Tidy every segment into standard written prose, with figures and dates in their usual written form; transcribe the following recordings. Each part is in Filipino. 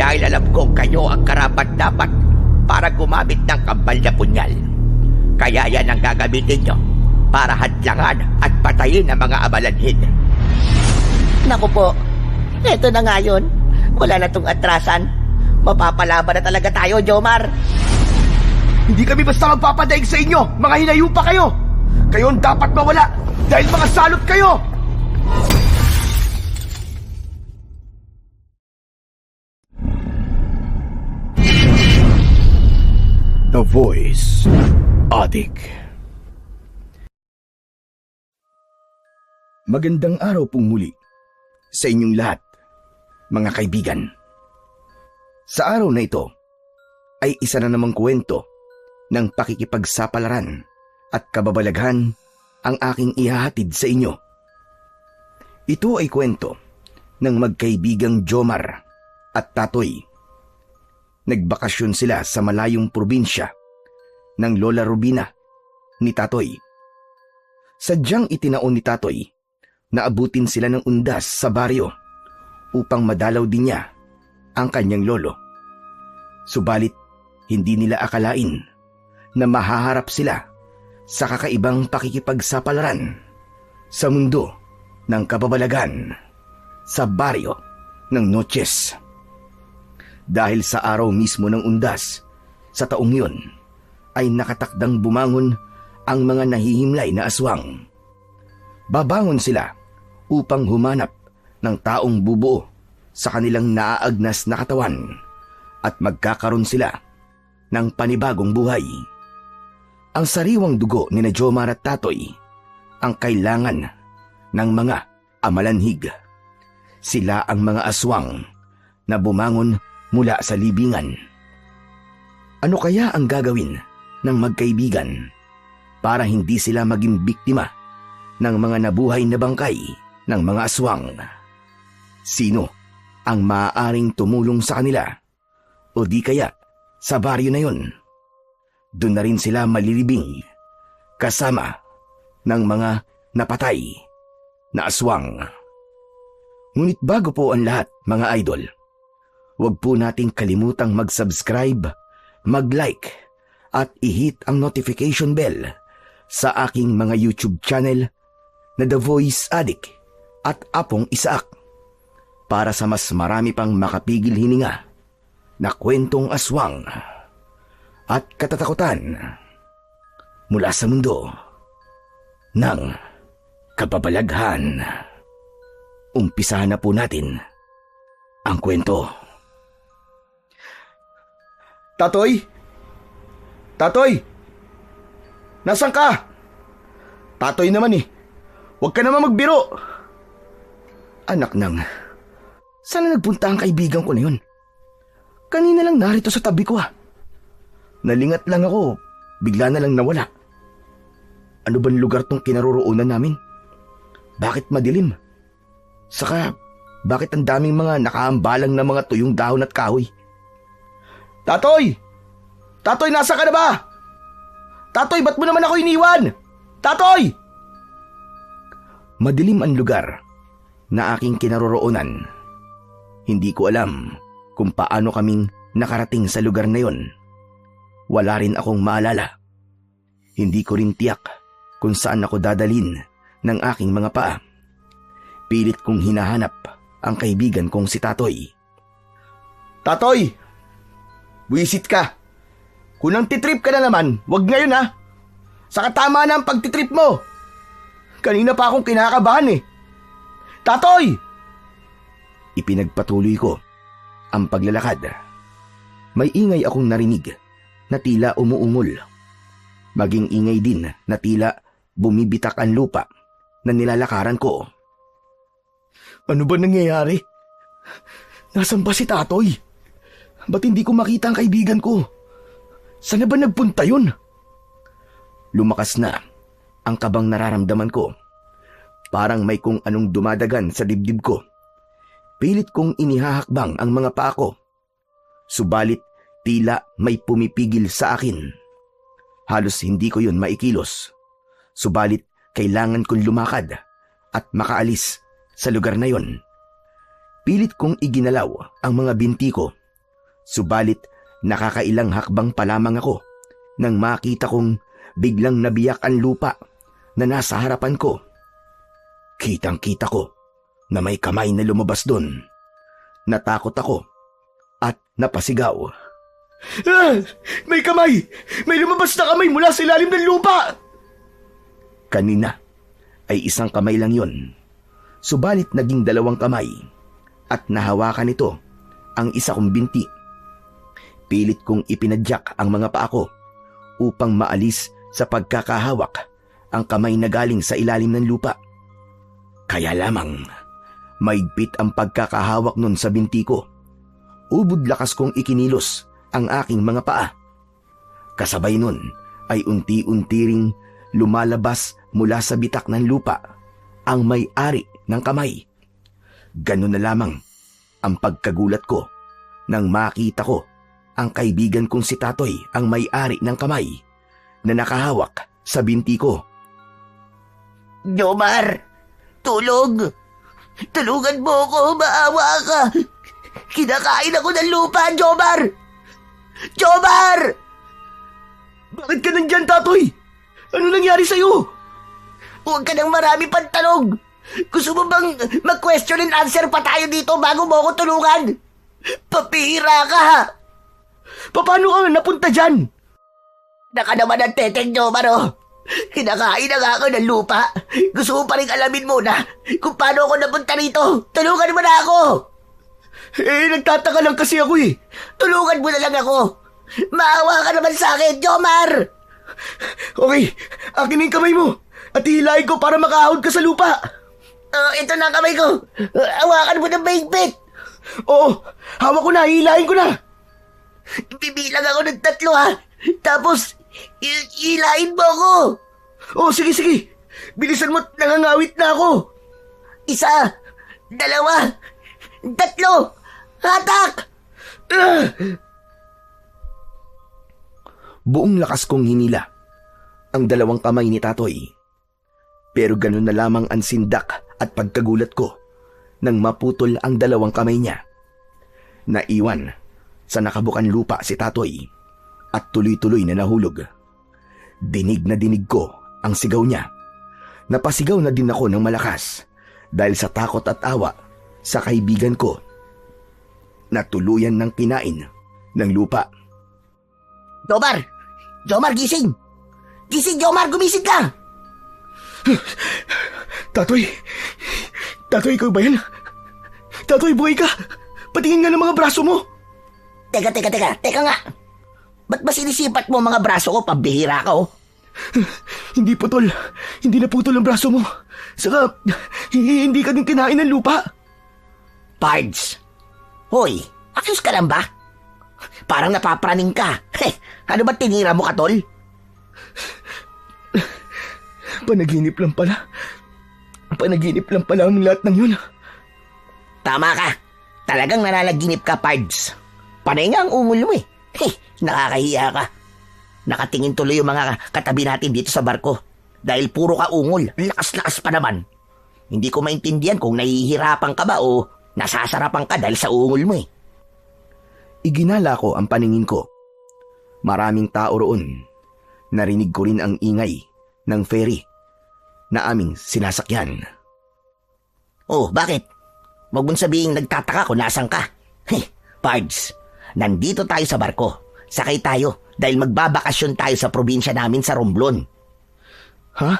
dahil alam kong kayo ang karapat-dapat para gumamit ng kambal na punyal. Kaya yan ang gagamitin nyo para hadlangan at patayin ang mga abalanhin. Naku po, eto na nga yun. Wala na tong atrasan. Mapapalaban na talaga tayo, Jomar. Hindi kami basta magpapadaig sa inyo, mga hinayupa kayo. Kayo ang dapat mawala dahil mga salot kayo. The Voice Addict. Magandang araw pong muli sa inyong lahat, mga kaibigan. Sa araw na ito ay isa na namang kwento ng pakikipagsapalaran at kababalaghan ang aking ihahatid sa inyo. Ito ay kwento ng magkaibigang Jomar at Tatoy. Nagbakasyon sila sa malayong probinsya ng Lola Rubina ni Tatoy. Sadyang itinaon ni Tatoy na abutin sila ng undas sa baryo upang madalaw din niya ang kanyang lolo. Subalit, hindi nila akalain na mahaharap sila sa kakaibang pakikipagsapalaran sa mundo ng kababalagan sa baryo ng Noches. Dahil sa araw mismo ng undas, sa taong yun, ay nakatakdang bumangon ang mga nahihimlay na aswang. Babangon sila upang humanap ng taong bubuo sa kanilang naaagnas na katawan at magkakaroon sila ng panibagong buhay. Ang sariwang dugo ni na Jomar at Tatoy ang kailangan ng mga amalanhig. Sila ang mga aswang na bumangon mula sa libingan. Ano kaya ang gagawin ng magkaibigan para hindi sila maging biktima ng mga nabuhay na bangkay ng mga aswang? Sino ang maaaring tumulong sa kanila? O di kaya sa baryo na yun? Doon na rin sila malilibing kasama ng mga napatay na aswang. Ngunit bago po ang lahat, mga idol, huwag po nating kalimutang mag-subscribe, mag-like, at i-hit ang notification bell sa aking mga YouTube channel na The Voice Addict at Apong Isaak para sa mas marami pang makapigil hininga na kwentong aswang at katatakutan mula sa mundo ng kababalaghan. Umpisahan na po natin ang kwento. Tatoy? Tatoy? Nasaan ka? Tatoy naman eh. Huwag ka naman magbiro. Anak nang, saan nagpunta ang kaibigan ko na yun? Kanina lang narito sa tabi ko. Nalingat lang ako, bigla na lang nawala. Ano bang lugar tong kinaroroonan namin? Bakit madilim? Saka, bakit ang daming mga nakaambalang na mga tuyong dahon at kahoy? Tatoy! Tatoy, nasa ka na ba? Tatoy, ba't mo naman ako iniwan? Tatoy! Madilim ang lugar na aking kinaroroonan. Hindi ko alam kung paano kaming nakarating sa lugar na yon. Wala rin akong maalala. Hindi ko rin tiyak kung saan ako dadalhin ng aking mga paa. Pilit kong hinahanap ang kaibigan kong si Tatoy. Tatoy! Buisit ka! Kung nang titrip ka na naman, wag ngayon ha! Saka tama na ang pagtitrip mo! Kanina pa akong kinakabahan eh! Tatoy! Ipinagpatuloy ko ang paglalakad. May ingay akong narinig na tila umuungol. Maging ingay din na tila bumibitak ang lupa na nilalakaran ko. Ano ba nangyayari? Nasaan ba si Tatoy? Ba't hindi ko makita ang kaibigan ko? Saan na ba nagpunta yun? Lumakas na ang kabang nararamdaman ko. Parang may kung anong dumadagan sa dibdib ko. Pilit kong inihahakbang ang mga paa ko. Subalit tila may pumipigil sa akin. Halos hindi ko yun maikilos. Subalit kailangan kong lumakad at makaalis sa lugar na yon. Pilit kong iginalaw ang mga binti ko Subalit nakakailang hakbang pa lamang ako nang makita kong biglang nabiyak ang lupa na nasa harapan ko. Kitang-kita ko na may kamay na lumabas doon. Natakot ako at napasigaw. Ah! May kamay! May lumabas na kamay mula sa ilalim ng lupa! Kanina ay isang kamay lang yon. Subalit naging 2 kamay at nahawakan nito ang isa kong binti. Pilit kong ipinadyak ang mga paa ko upang maalis sa pagkakahawak ang kamay na galing sa ilalim ng lupa. Kaya lamang maigpit ang pagkakahawak nun sa binti ko. Ubod lakas kong ikinilos ang aking mga paa. Kasabay nun ay unti-unti ring lumalabas mula sa bitak ng lupa ang may-ari ng kamay. Ganun na lamang ang pagkagulat ko nang makita ko ang kaibigan kong si Tatoy ang may-ari ng kamay na nakahawak sa binti ko. Jomar! Tulog! Tulungan mo ako! Maawa ka! Kinakain ako ng lupa, Jomar! Jomar! Bakit ka nandyan, Tatoy? Ano nangyari sa'yo? Huwag ka nang marami pantalog! Gusto mo bang mag-question and answer pa tayo dito bago mo ako tulungan? Papihira ka! Paano ka napunta dyan? Naka naman ang teteng, Jomar, oh. Kinakain na nga ako ng lupa. Gusto mo pa rin alamin muna kung paano ako napunta rito. Tulungan mo na ako! Nagtataka lang kasi ako eh. Tulungan mo na lang ako. Maawa ka naman sa akin, Jomar! Okay, akin na yung kamay mo at hihilahin ko para makahawad ka sa lupa. Ito na ang kamay ko. Hawakan mo ng mahigpit. Oo, hawak ko na, hihilahin ko na. Bibilang ako ng 3, ha? Tapos, hilahin mo ako. Oo, sige. Bilisan mo, nangangawit na ako. 1, 2, 3, hatak! Buong lakas kong hinila ang 2 kamay ni Tatoy. Pero ganun na lamang ang sindak at pagkagulat ko nang maputol ang 2 kamay niya. Naiwan sa nakabukan lupa si Tatoy at tuloy-tuloy na nahulog. Dinig na dinig ko ang sigaw niya. Napasigaw na din ako ng malakas dahil sa takot at awa sa kaibigan ko na tuluyan ng kinain ng lupa. Jomar, gising! Gising, Jomar, gumising ka! Tatoy, ikaw ba yan? Tatoy, buhay ka! Patingin nga ng mga braso mo! Teka nga! Ba't ba sinisipat mo mga braso ko? Pambihira ka, oh! Hindi naputol ang braso mo. Saka, hindi ka din kinain ng lupa. Pards! Hoy, ayos ka lang ba? Parang napapraning ka. Ano ba tinira mo, Katol? Panaginip lang pala ang lahat ng yun. Tama ka. Talagang nananaginip ka, Pards. Panay nga ang ungol mo eh. Nakakahiya ka. Nakatingin tuloy yung mga katabi natin dito sa barko. Dahil puro ka ungol. Lakas-lakas pa naman. Hindi ko maintindihan kung nahihirapan ka ba o nasasarapan ka dahil sa ungol mo eh. Iginala ko ang paningin ko. Maraming tao roon. Narinig ko rin ang ingay ng ferry na aming sinasakyan. Oh, bakit? Wag mong sabihin nagtataka kung nasan ka. Pards, nandito tayo sa barko. Sakay tayo dahil magbabakasyon tayo sa probinsya namin sa Romblon. Ha?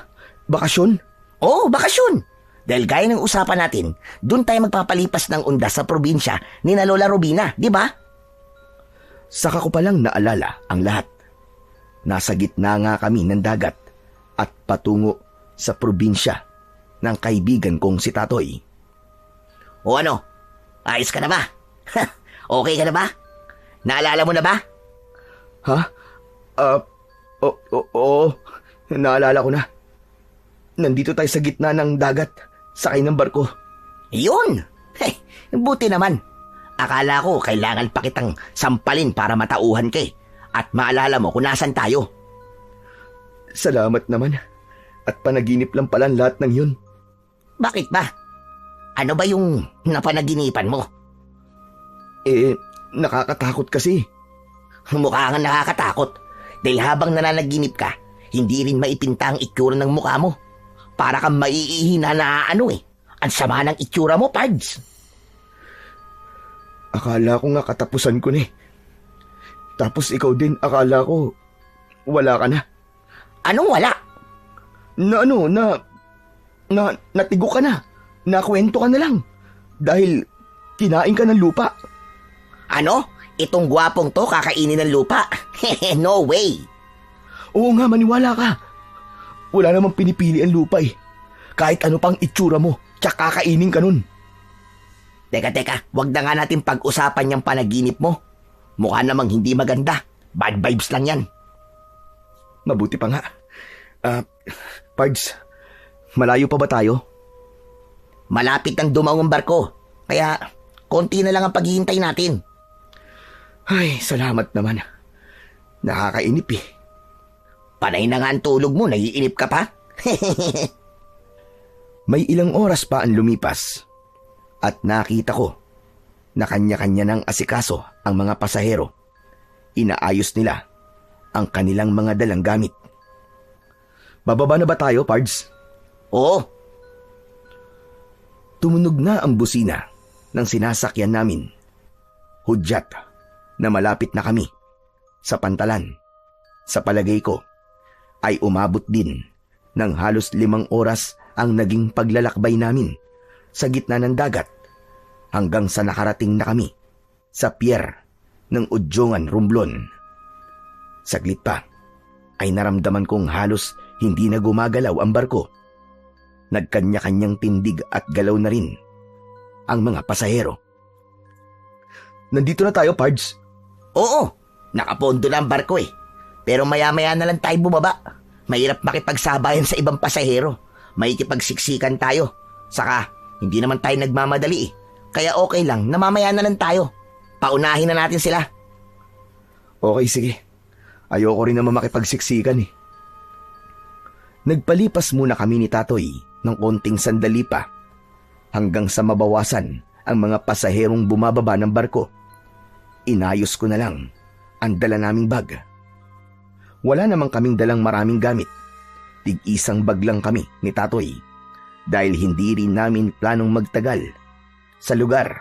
Bakasyon? Oo, bakasyon. Dahil gaya ng usapan natin, doon tayo magpapalipas ng undas sa probinsya ni na Lola Robina, di ba? Saka ko palang naalala ang lahat. Nasa gitna nga kami ng dagat at patungo sa probinsya ng kaibigan kong si Tatoy. O ano? Ayos ka na ba? Okay ka na ba? Naalala mo na ba? Ha? Oo. Naalala ko na. Nandito tayo sa gitna ng dagat, sakay ng barko. Yun! Buti naman. Akala ko kailangan pa kitang sampalin para matauhan ka at maalala mo kung nasan tayo. Salamat naman. At panaginip lang pala ang lahat ng yun. Bakit ba? Ano ba yung napanaginipan mo? nakakatakot kasi. Mukha kang nakakatakot. Dahil habang nananaginip ka, hindi rin maipinta ang itsura ng mukha mo. Para kang maiihina na ano eh. Ang sama ng itsura mo, Pards. Akala ko nga katapusan ko na eh. Tapos ikaw din, akala ko wala ka na. Anong wala? Natigo ka na. Nakwento ka na lang. Dahil kinain ka ng lupa. Ano? Itong gwapong to kakainin ng lupa? No way! Oo nga, maniwala ka. Wala namang pinipili ang lupa eh. Kahit ano pang itsura mo, tsaka kakainin ka nun. Teka, wag na nga natin pag-usapan yung panaginip mo. Mukha namang hindi maganda. Bad vibes lang yan. Mabuti pa nga. Pards, malayo pa ba tayo? Malapit ang dumawang barko. Kaya, konti na lang ang paghihintay natin. Ay, salamat naman. Nakakainip eh. Panay na nga ang tulog mo, naiinip ka pa? May ilang oras pa ang lumipas at nakita ko na kanya-kanya ng asikaso ang mga pasahero. Inaayos nila ang kanilang mga dalang gamit. Bababa na ba tayo, Pards? Oo. Tumunog na ang busina ng sinasakyan namin. Hudyat na malapit na kami sa pantalan. Sa palagay ko ay umabot din ng halos 5 oras ang naging paglalakbay namin sa gitna ng dagat hanggang sa nakarating na kami sa pier ng Udjongan, Romblon. Saglit pa ay naramdaman kong halos hindi na gumagalaw ang barko. Nagkanya-kanyang tindig at galaw na rin ang mga pasahero. Nandito na tayo, Pards. Oo, nakapondo na ang barko eh. Pero maya-maya na lang tayo bumaba. Mahirap makipagsabayan sa ibang pasahero. Makikipagsiksikan tayo. Saka, hindi naman tayo nagmamadali eh. Kaya okay lang, namamaya na lang tayo. Paunahin na natin sila. Okay, sige. Ayoko rin naman makipagsiksikan eh. Nagpalipas muna kami ni Tatoy ng konting sandali pa hanggang sa mabawasan ang mga pasaherong bumababa ng barko. Inayos ko na lang ang dala naming bag. Wala namang kaming dalang maraming gamit. Tig-isang bag lang kami ni Tatoy dahil hindi rin namin planong magtagal sa lugar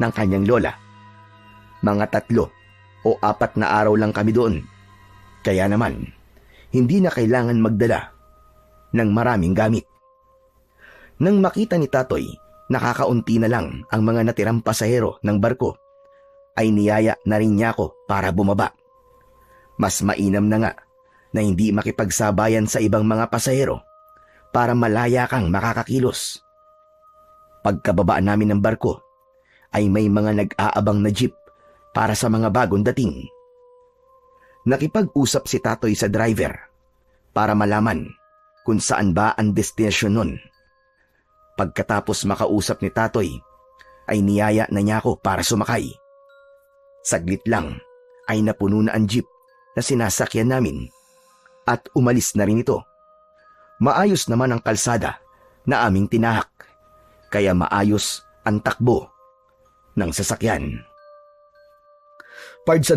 ng kanyang lola. Mga 3 o 4 na araw lang kami doon. Kaya naman, hindi na kailangan magdala ng maraming gamit. Nang makita ni Tatoy nakakaunti na lang ang mga natirang pasahero ng barko, ay niyaya na rin niya ako para bumaba. Mas mainam na nga na hindi makipagsabayan sa ibang mga pasahero para malaya kang makakakilos. Pagkababa namin ng barko, ay may mga nag-aabang na jeep para sa mga bagong dating. Nakipag-usap si Tatoy sa driver para malaman kung saan ba ang destinasyon nun. Pagkatapos makausap ni Tatoy, ay niyaya na niya ako para sumakay. Saglit lang ay napuno na ang jeep na sinasakyan namin at umalis na rin ito. Maayos naman ang kalsada na aming tinahak, kaya maayos ang takbo ng sasakyan. Pards,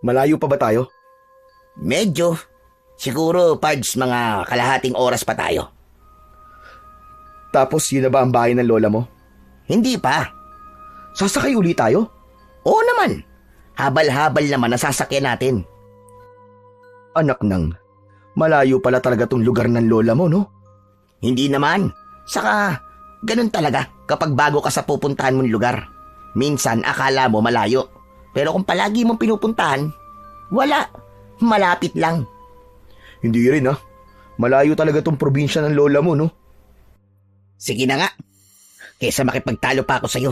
malayo pa ba tayo? Medyo. Siguro, Pards, mga kalahating oras pa tayo. Tapos yun na ba ang bahay ng lola mo? Hindi pa. Sasakay uli tayo? Oo naman. Habal-habal naman ang sasakyan natin. Anak nang, malayo pala talaga tong lugar ng lola mo, no? Hindi naman. Saka, ganun talaga kapag bago ka sa pupuntahan mong lugar. Minsan akala mo malayo. Pero kung palagi mong pinupuntahan, wala. Malapit lang. Hindi rin Malayo talaga tong probinsya ng lola mo, no? Sige na nga. Kesa makipagtalo pa ako sa'yo.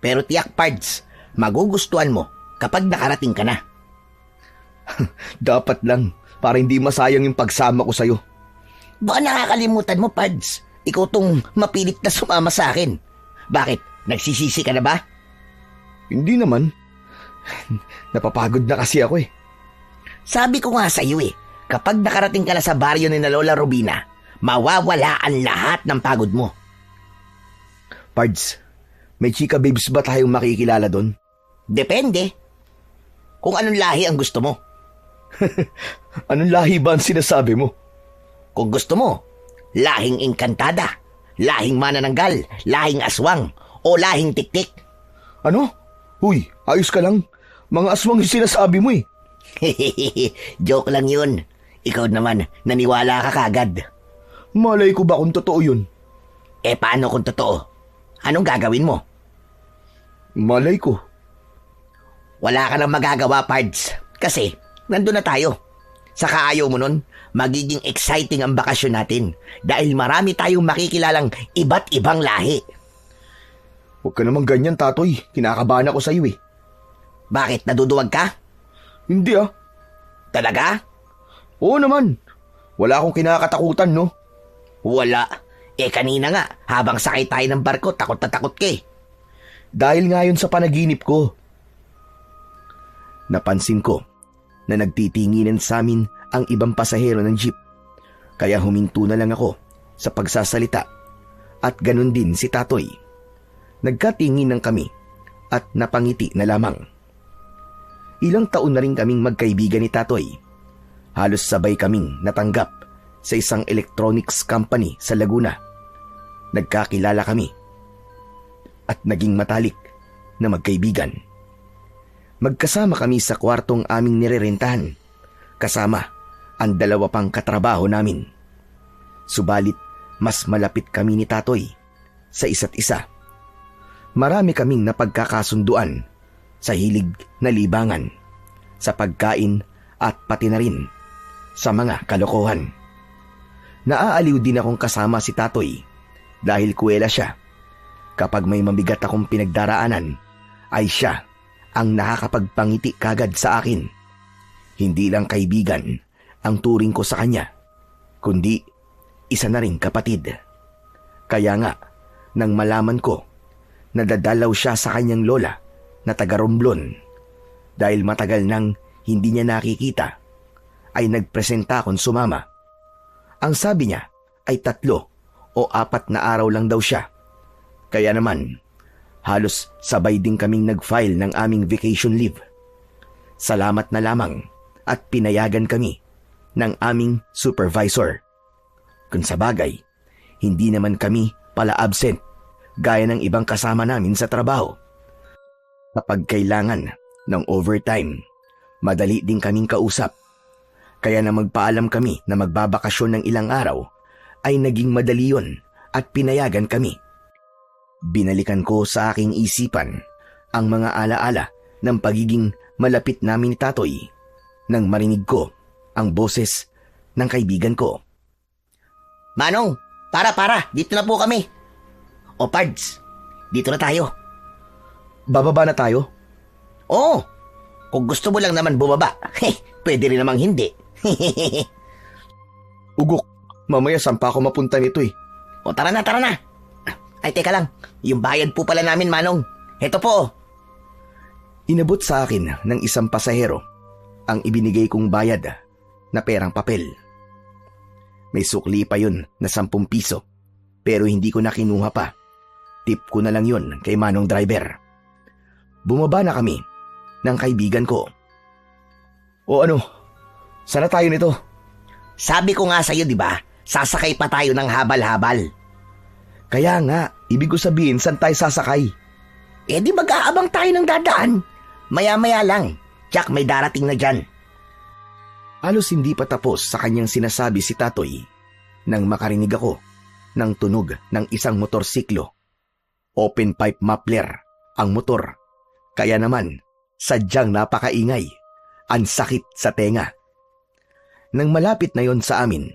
Pero tiyak, Pards, magugustuhan mo kapag nakarating ka na. Dapat lang, para hindi masayang yung pagsama ko sa'yo. Baka nakakalimutan mo, Pards. Ikaw tong mapilit na sumama sa akin. Bakit? Nagsisisi ka na ba? Hindi naman. Napapagod na kasi ako eh. Sabi ko nga sa'yo kapag nakarating ka na sa baryo ni na Lola Robina, mawawala ang lahat ng pagod mo. Pards, may chika babes ba tayong makikilala doon? Depende. Kung anong lahi ang gusto mo. Anong lahi ba ang sinasabi mo? Kung gusto mo, lahing engkantada, lahing manananggal, lahing aswang, o lahing tiktik. Ano? Huy, ayos ka lang. Mga aswang yung sinasabi mo eh. Joke lang yun. Ikaw naman, naniwala ka kagad. Malay ko ba kung totoo yun? Paano kung totoo? Anong gagawin mo? Malay ko. Wala ka nang magagawa, Pards. Kasi, nandun na tayo. Saka ayaw mo nun, magiging exciting ang bakasyon natin dahil marami tayong makikilalang iba't ibang lahi. Huwag ka naman ganyan, Tatoy. Kinakabahan ako sa'yo eh. Bakit? Naduduwag ka? Hindi ah. Talaga? Oo naman. Wala akong kinakatakutan, no? Wala. Kanina nga, habang sakay tayo ng barko, takot na takot ka eh. Dahil nga yun sa panaginip ko. Napansin ko na nagtitinginan sa amin ang ibang pasahero ng jeep. Kaya huminto na lang ako sa pagsasalita. At ganun din si Tatoy. Nagkatinginan kami at napangiti na lamang. Ilang taon na rin kaming magkaibigan ni Tatoy. Halos sabay kaming natanggap sa isang electronics company sa Laguna. Nagkakilala kami at naging matalik na magkaibigan. Magkasama kami sa kwartong aming nirerentahan, kasama ang dalawa pang katrabaho namin. Subalit, mas malapit kami ni Tatoy sa isa't isa. Marami kaming napagkakasunduan sa hilig na libangan, sa pagkain at pati na rin sa mga kalokohan. Naaaliw din akong kasama si Tatoy dahil kuwela siya. Kapag may mabigat akong pinagdaraanan, ay siya ang nakakapagpangiti kagad sa akin. Hindi lang kaibigan ang turing ko sa kanya, kundi isa na ring kapatid. Kaya nga, nang malaman ko, nadadalaw siya sa kanyang lola na taga Romblon. Dahil matagal nang hindi niya nakikita, ay nagpresenta akong sumama. Ang sabi niya ay 3 o 4 na araw lang daw siya. Kaya naman, halos sabay din kaming nag-file ng aming vacation leave. Salamat na lamang at pinayagan kami ng aming supervisor. Kung sa bagay, hindi naman kami pala absent gaya ng ibang kasama namin sa trabaho. Kapag kailangan ng overtime, madali din kaming kausap. Kaya na magpaalam kami na magbabakasyon ng ilang araw, ay naging madali yun at pinayagan kami. Binalikan ko sa aking isipan ang mga alaala ng pagiging malapit namin ni Tatoy nang marinig ko ang boses ng kaibigan ko. Manong, para, dito na po kami. O Pards, dito na tayo. Bababa na tayo? Oo, kung gusto mo lang naman bumaba, pwede rin namang hindi. Ugok, mamaya saan pa ako mapunta nito eh. O tara na. Ay teka lang, yung bayad po pala namin, Manong. Heto po. Inabot sa akin ng isang pasahero ang ibinigay kong bayad na perang papel. May sukli pa yun na 10 piso, pero hindi ko na kinuha pa. Tip ko na lang yun kay Manong driver. Bumaba na kami ng kaibigan ko. O ano, sana tayo nito? Sabi ko nga sa'yo, di ba? Sasakay pa tayo ng habal-habal. Kaya nga, ibig ko sabihin saan tayo sasakay? Di mag-aabang tayo ng dadaan. Maya-maya lang, tsak may darating na dyan. Halos hindi pa tapos sa kanyang sinasabi si Tatoy nang makarinig ako ng tunog ng isang motorsiklo. Open pipe muffler ang motor. Kaya naman, sadyang napakaingay. Ang sakit sa tenga. Nang malapit na yon sa amin,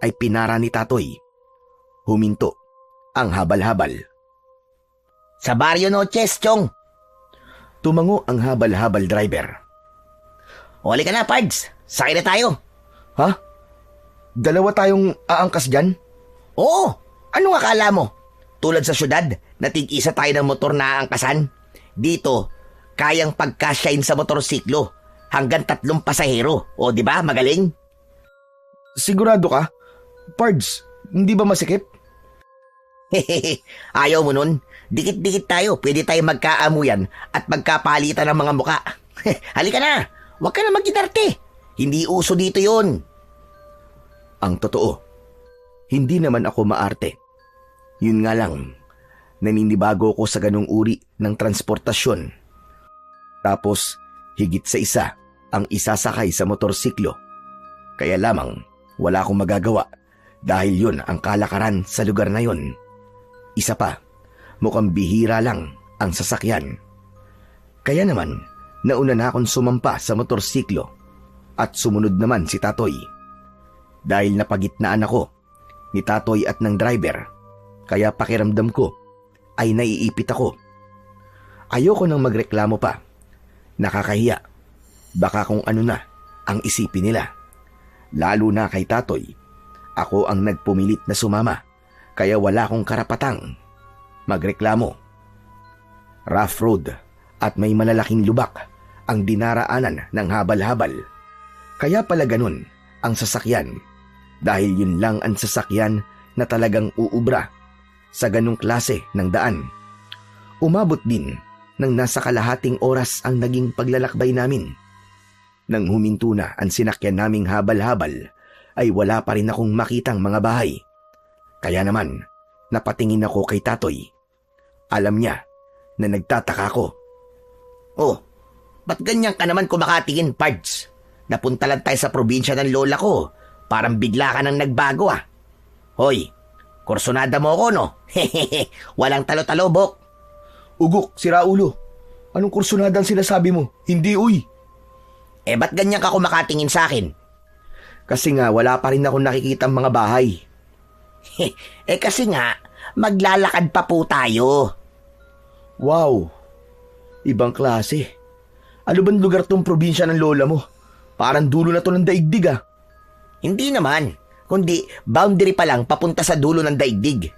ay pinara ni Tatoy. Huminto ang habal-habal. Sa Barrio Noches, Chong. Tumango ang habal-habal driver. Huli ka na, Pards. Sakay na tayo. Ha? Dalawa tayong aangkas dyan? Oo. Ano akala mo? Tulad sa syudad, natig-isa tayo ng motor na aangkasan. Dito, kayang pagkasyain sa motorsiklo hanggang 3 pasahero. O di ba magaling? Sigurado ka? Pards, hindi ba masikip? Ayaw mo nun? Dikit-dikit tayo, pwede tayo magkaamuyan at magkapalitan ng mga muka. Halika na, huwag ka na magginarte. Hindi uso dito yon. Ang totoo, hindi naman ako maarte. Yun nga lang, naninibago ko sa ganung uri ng transportasyon. Tapos, higit sa isa, ang isasakay sa motorsiklo. Kaya lamang, wala akong magagawa dahil yun ang kalakaran sa lugar na yun. Isa pa, mukhang bihira lang ang sasakyan. Kaya naman, nauna na akong sumampa sa motorsiklo at sumunod naman si Tatoy. Dahil napagitnaan ako ni Tatoy at ng driver, kaya pakiramdam ko ay naiipit ako. Ayoko nang magreklamo pa. Nakakahiya. Baka kung ano na ang isipin nila. Lalo na kay Tatoy. Ako ang nagpumilit na sumama, kaya wala akong karapatang magreklamo. Rough road at may malalaking lubak ang dinaraanan ng habal-habal. Kaya pala ganun ang sasakyan, dahil yun lang ang sasakyan na talagang uubra sa ganung klase ng daan. Umabot din ng nasa kalahating oras ang naging paglalakbay namin. Nang huminto na ang sinakyan naming habal-habal, ay wala pa rin akong makitang mga bahay. Kaya naman, napatingin ako kay Tatoy. Alam niya na nagtataka ako. Oh, ba't ganyan ka naman kumakatingin, Pards? Napunta lang tayo sa probinsya ng lola ko. Parang bigla ka nang nagbago ah. Hoy, kursonada mo ako no? Hehehe, walang talo-talo, Bok. Ugok, siraulo. Anong kursunada ang sinasabi mo? Hindi, uy. Eh, ba't ganyan ka kumakatingin sa akin? Kasi nga, wala pa rin akong nakikita mga bahay. Eh, kasi nga, maglalakad pa po tayo. Wow, ibang klase. Ano bang lugar tong probinsya ng lola mo? Parang dulo na to ng daigdig ah. Hindi naman, kundi boundary pa lang papunta sa dulo ng daigdig.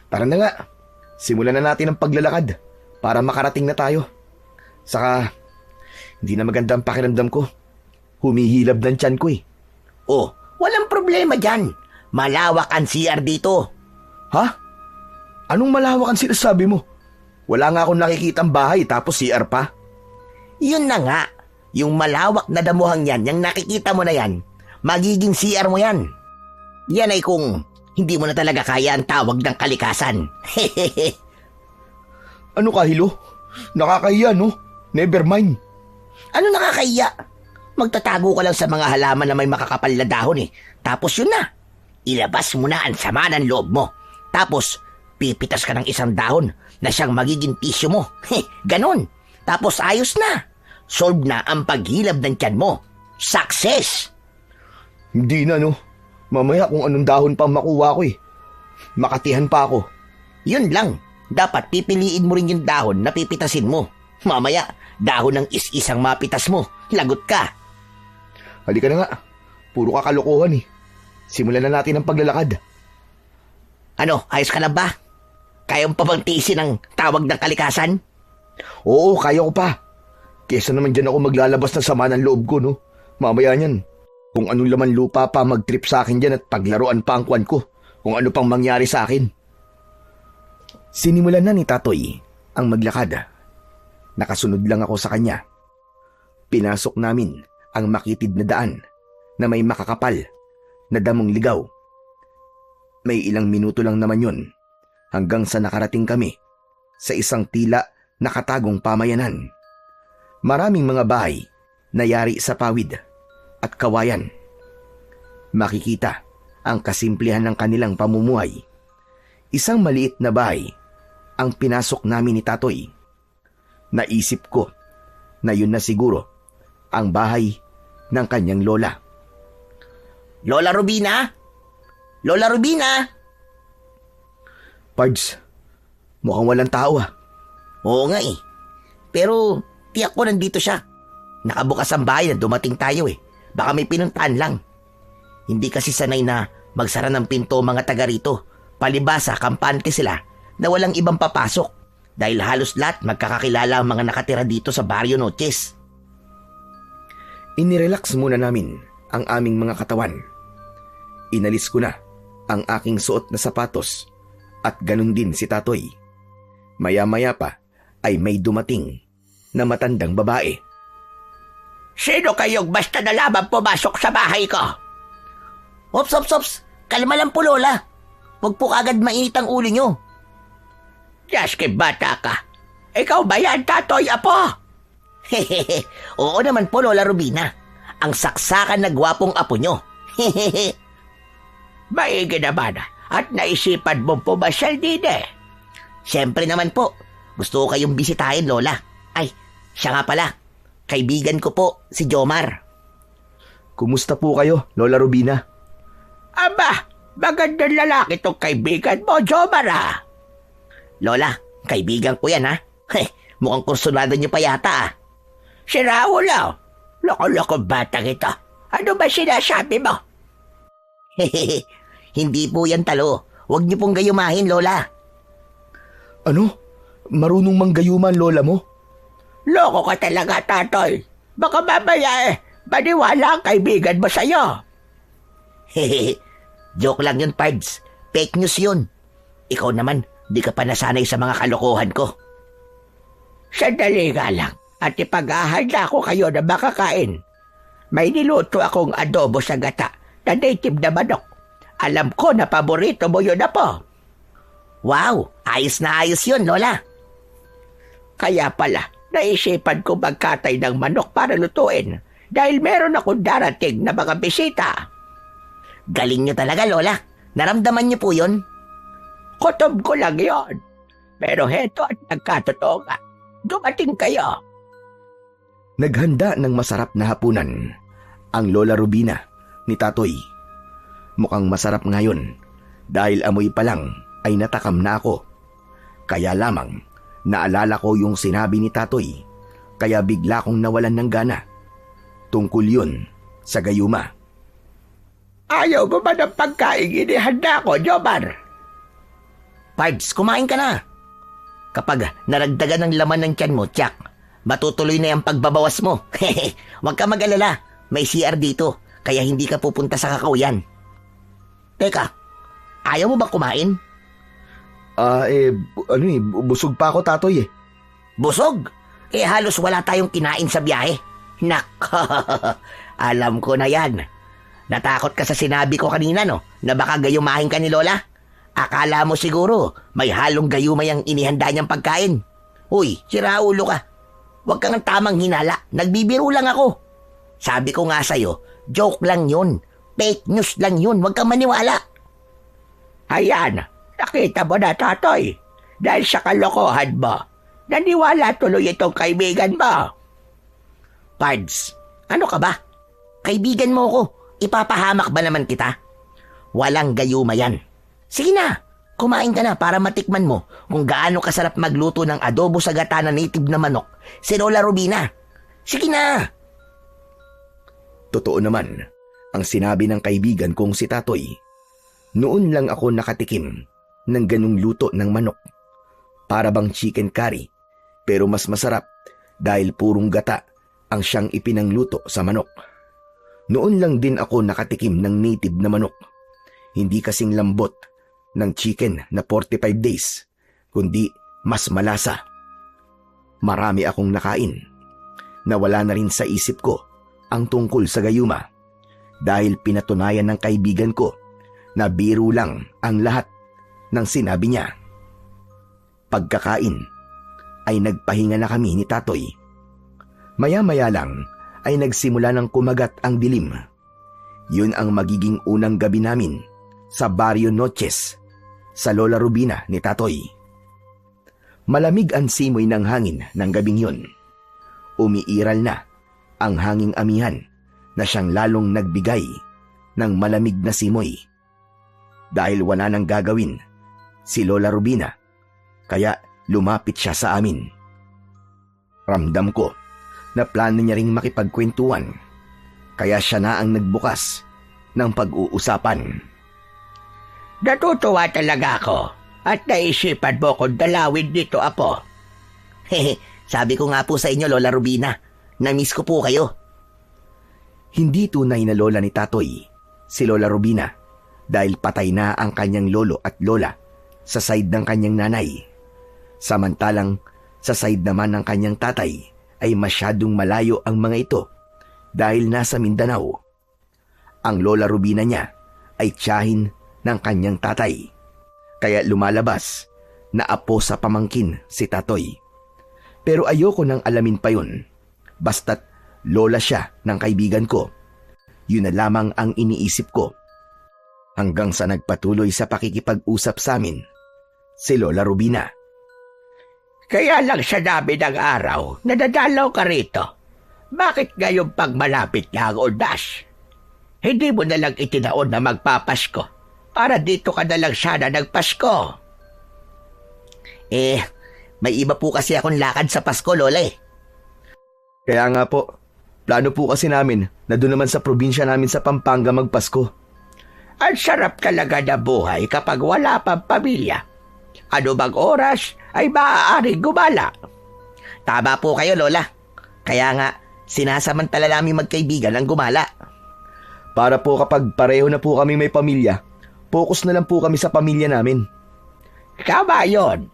Tara na nga, simulan na natin ang paglalakad para makarating na tayo. Saka, hindi na maganda ang pakiramdam ko. Humihilab ng tiyan ko eh. Oh, walang problema dyan. Malawak ang CR dito. Ha? Anong malawak ang sinasabi mo? Wala nga akong nakikitang bahay tapos CR pa. Yun na nga. Yung malawak na damuhang yan, yung nakikita mo na yan, magiging CR mo yan. Yan ay kung hindi mo na talaga kaya ang tawag ng kalikasan. Ano kahilo? Nakakahiya no? Never mind. Ano nakakahiya? Magtatago ka lang sa mga halaman na may makakapal na dahon eh. Tapos yun na. Ilabas mo na ang sama ng loob mo. Tapos, pipitas ka ng isang dahon na siyang magiging tissue mo. Ganon. Tapos ayos na. Solve na ang paghilab ng tiyan mo. Success! Hindi na no. Mamaya kung anong dahon pa makuha ko eh. Makatihan pa ako. Yun lang. Dapat pipiliin mo rin yung dahon na pipitasin mo. Mamaya, dahon ng is-isang mapitas mo. Lagot ka. Halika na nga. Puro kakalokohan eh. Simulan na natin ang paglalakad. Ano, ayos ka na ba? Kaya mo pa bang tiisin ang tawag ng kalikasan? Oo, kaya ko pa. Kesa naman dyan ako maglalabas ng sama ng loob ko, no? Mamaya niyan, kung anong laman lupa pa mag-trip sa akin dyan at paglaruan pa ang kwan ko. Kung ano pang mangyari sa akin. Sinimulan na ni Tatoy ang maglakad. Nakasunod lang ako sa kanya. Pinasok namin ang makitid na daan na may makakapal na damong ligaw. May ilang minuto lang naman yun hanggang sa nakarating kami sa isang tila nakatagong pamayanan. Maraming mga bahay na yari sa pawid at kawayan. Makikita ang kasimplihan ng kanilang pamumuhay. Isang maliit na bahay ang pinasok namin ni Tatoy. Naisip ko na yun na siguro ang bahay ng kanyang lola. Lola Rubina? Lola Rubina? Pards, mukhang walang tao ah. Oo nga eh. Pero tiyak ko nandito siya. Nakabukas ang bahay na dumating tayo eh. Baka may pinuntahan lang. Hindi kasi sanay na magsara ng pinto mga taga rito. Palibasa, kampante sila na walang ibang papasok. Dahil halos lahat magkakakilala ang mga nakatira dito sa Barrio Noches. Inirelax muna namin ang aming mga katawan. Inalis ko na ang aking suot na sapatos at ganun din si Tatoy. Maya-maya pa ay may dumating na matandang babae. Sino kayong basta na lamang pumasok sa bahay ko? Ops, ops, ops. Kalma lang po, Lola. Huwag po kagad mainit ang ulo nyo. Yaski bata ka. Ikaw ba yan, Tatoy Apo? Hehehe. Oo naman po, Lola Rubina. Ang saksakan na gwapong apo nyo. Hehehe. Maigi naman at naisipan mong pumasyal din eh. Siyempre naman po. Gusto ko kayong bisitahin, Lola. Ay, siya nga pala. Kaibigan ko po, si Jomar. Kumusta po kayo, Lola Rubina? Aba, magandang lalaki tong kaibigan mo, Jomar ah. Lola, kaibigan ko yan ha. Mukhang kursunado niyo pa yata ah. Si Raul ah. Loko-loko batang ito. Ano ba sinasabi mo? Hehehe. Hindi po yan talo. Huwag niyo pong gayumahin, Lola. Ano? Marunong manggayuman, Lola mo? Loko ka talaga, Tatoy. Baka mamaya maniwala ang kaibigan mo sa'yo. Hehehe. Joke lang yun, Pards. Fake news yun. Ikaw naman, di ka pa nasanay sa mga kalokohan ko. Sandali nga lang at ipag-ahanda ko kayo na makakain. May niluto akong adobo sa gata na native na manok. Alam ko na paborito mo yun na po. Wow, ayos na ayos yun, Lola. Kaya pala, naisipan ko magkatay ng manok para lutuin dahil meron akong darating na mga bisita. Galing niyo talaga, Lola. Naramdaman niyo po yun? Kutob ko lang yon. Pero heto at nagkatotoo nga. Dumating kayo. Naghanda ng masarap na hapunan ang Lola Rubina ni Tatoy. Mukhang masarap ngayon dahil amoy pa lang ay natakam na ako. Kaya lamang naalala ko yung sinabi ni Tatoy kaya bigla kong nawalan ng gana. Tungkol yun sa gayuma. Ayaw mo ba ng pagkain inihanda ko, Jomar? Pards, kumain ka na. Kapag naragdagan ng laman ng tiyan mo, tiyak, matutuloy na yung pagbabawas mo. Huwag ka mag-alala. May CR dito, kaya hindi ka pupunta sa kakauyan. Teka, ayaw mo ba kumain? Busog pa ako, Tatoy eh. Busog? Halos wala tayong kinain sa biyahe. Nako, alam ko na yan. Natakot ka sa sinabi ko kanina, no? Na baka gayumahin ka ni Lola? Akala mo siguro may halong gayumay ang inihanda niyang pagkain. Uy, sira ulo ka. Huwag kang tamang hinala. Nagbibiro lang ako. Sabi ko nga sa'yo, joke lang yun. Fake news lang yun. Huwag kang maniwala. Ayan, nakita mo na, Tatoy. Dahil sa kalokohan mo, naniwala tuloy itong kaibigan mo. Pards, ano ka ba? Kaibigan mo ko. Ipapahamak ba naman kita? Walang gayuma yan. Sige na, kumain ka na para matikman mo kung gaano kasarap magluto ng adobo sa gata na native na manok si Lola Rubina. Sige na! Totoo naman ang sinabi ng kaibigan kong si Tatoy. Noon lang ako nakatikim ng ganung luto ng manok. Para bang chicken curry, pero mas masarap dahil purong gata ang siyang ipinangluto sa manok. Noon lang din ako nakatikim ng native na manok. Hindi kasing lambot ng chicken na 45 days, kundi mas malasa. Marami akong nakain. Nawala na rin sa isip ko ang tungkol sa gayuma dahil pinatunayan ng kaibigan ko na biro lang ang lahat ng sinabi niya. Pagkakain ay nagpahinga na kami ni Tatoy. Maya-maya lang ay nagsimula ng kumagat ang dilim. Yun ang magiging unang gabi namin sa Barrio Noches sa Lola Rubina ni Tatoy. Malamig ang simoy ng hangin ng gabing yun. Umiiral na ang hanging amihan na siyang lalong nagbigay ng malamig na simoy. Dahil wala nang gagawin si Lola Rubina, kaya lumapit siya sa amin. Ramdam ko na plano niya ring makipagkwentuhan, kaya siya na ang nagbukas ng pag-uusapan. Natutuwa talaga ako at naisipan mo kung dalawin dito, Apo. Sabi ko nga po sa inyo, Lola Rubina, na-miss ko po kayo. Hindi tunay na lola ni Tatoy si Lola Rubina dahil patay na ang kanyang lolo at lola sa side ng kanyang nanay. Samantalang sa side naman ng kanyang tatay ay masyadong malayo ang mga ito dahil nasa Mindanao. Ang lola Rubina niya ay tiyahin ng kanyang tatay, kaya lumalabas na apo sa pamangkin si Tatoy. Pero ayoko nang alamin pa yun, basta't lola siya ng kaibigan ko. Yun na lamang ang iniisip ko. Hanggang sa nagpatuloy sa pakikipag-usap sa amin si Lola Rubina. Kaya lang sa dami ng araw, nadadalaw ka rito. Bakit ngayon pag malapit na ang undas? Hindi mo na lang itinaon na magpapasko para dito ka na lang sana nagpasko. May iba po kasi akong lakad sa Pasko, Lola eh. Kaya nga po, plano po kasi namin na doon naman sa probinsya namin sa Pampanga magpasko. Ang sarap talaga na buhay kapag wala pang pamilya. Ano bang oras ay maaaring gumala. Tama po kayo, Lola. Kaya nga, sinasamantala namin magkaibigan ang gumala. Para po kapag pareho na po kami may pamilya, focus na lang po kami sa pamilya namin. Tama yun.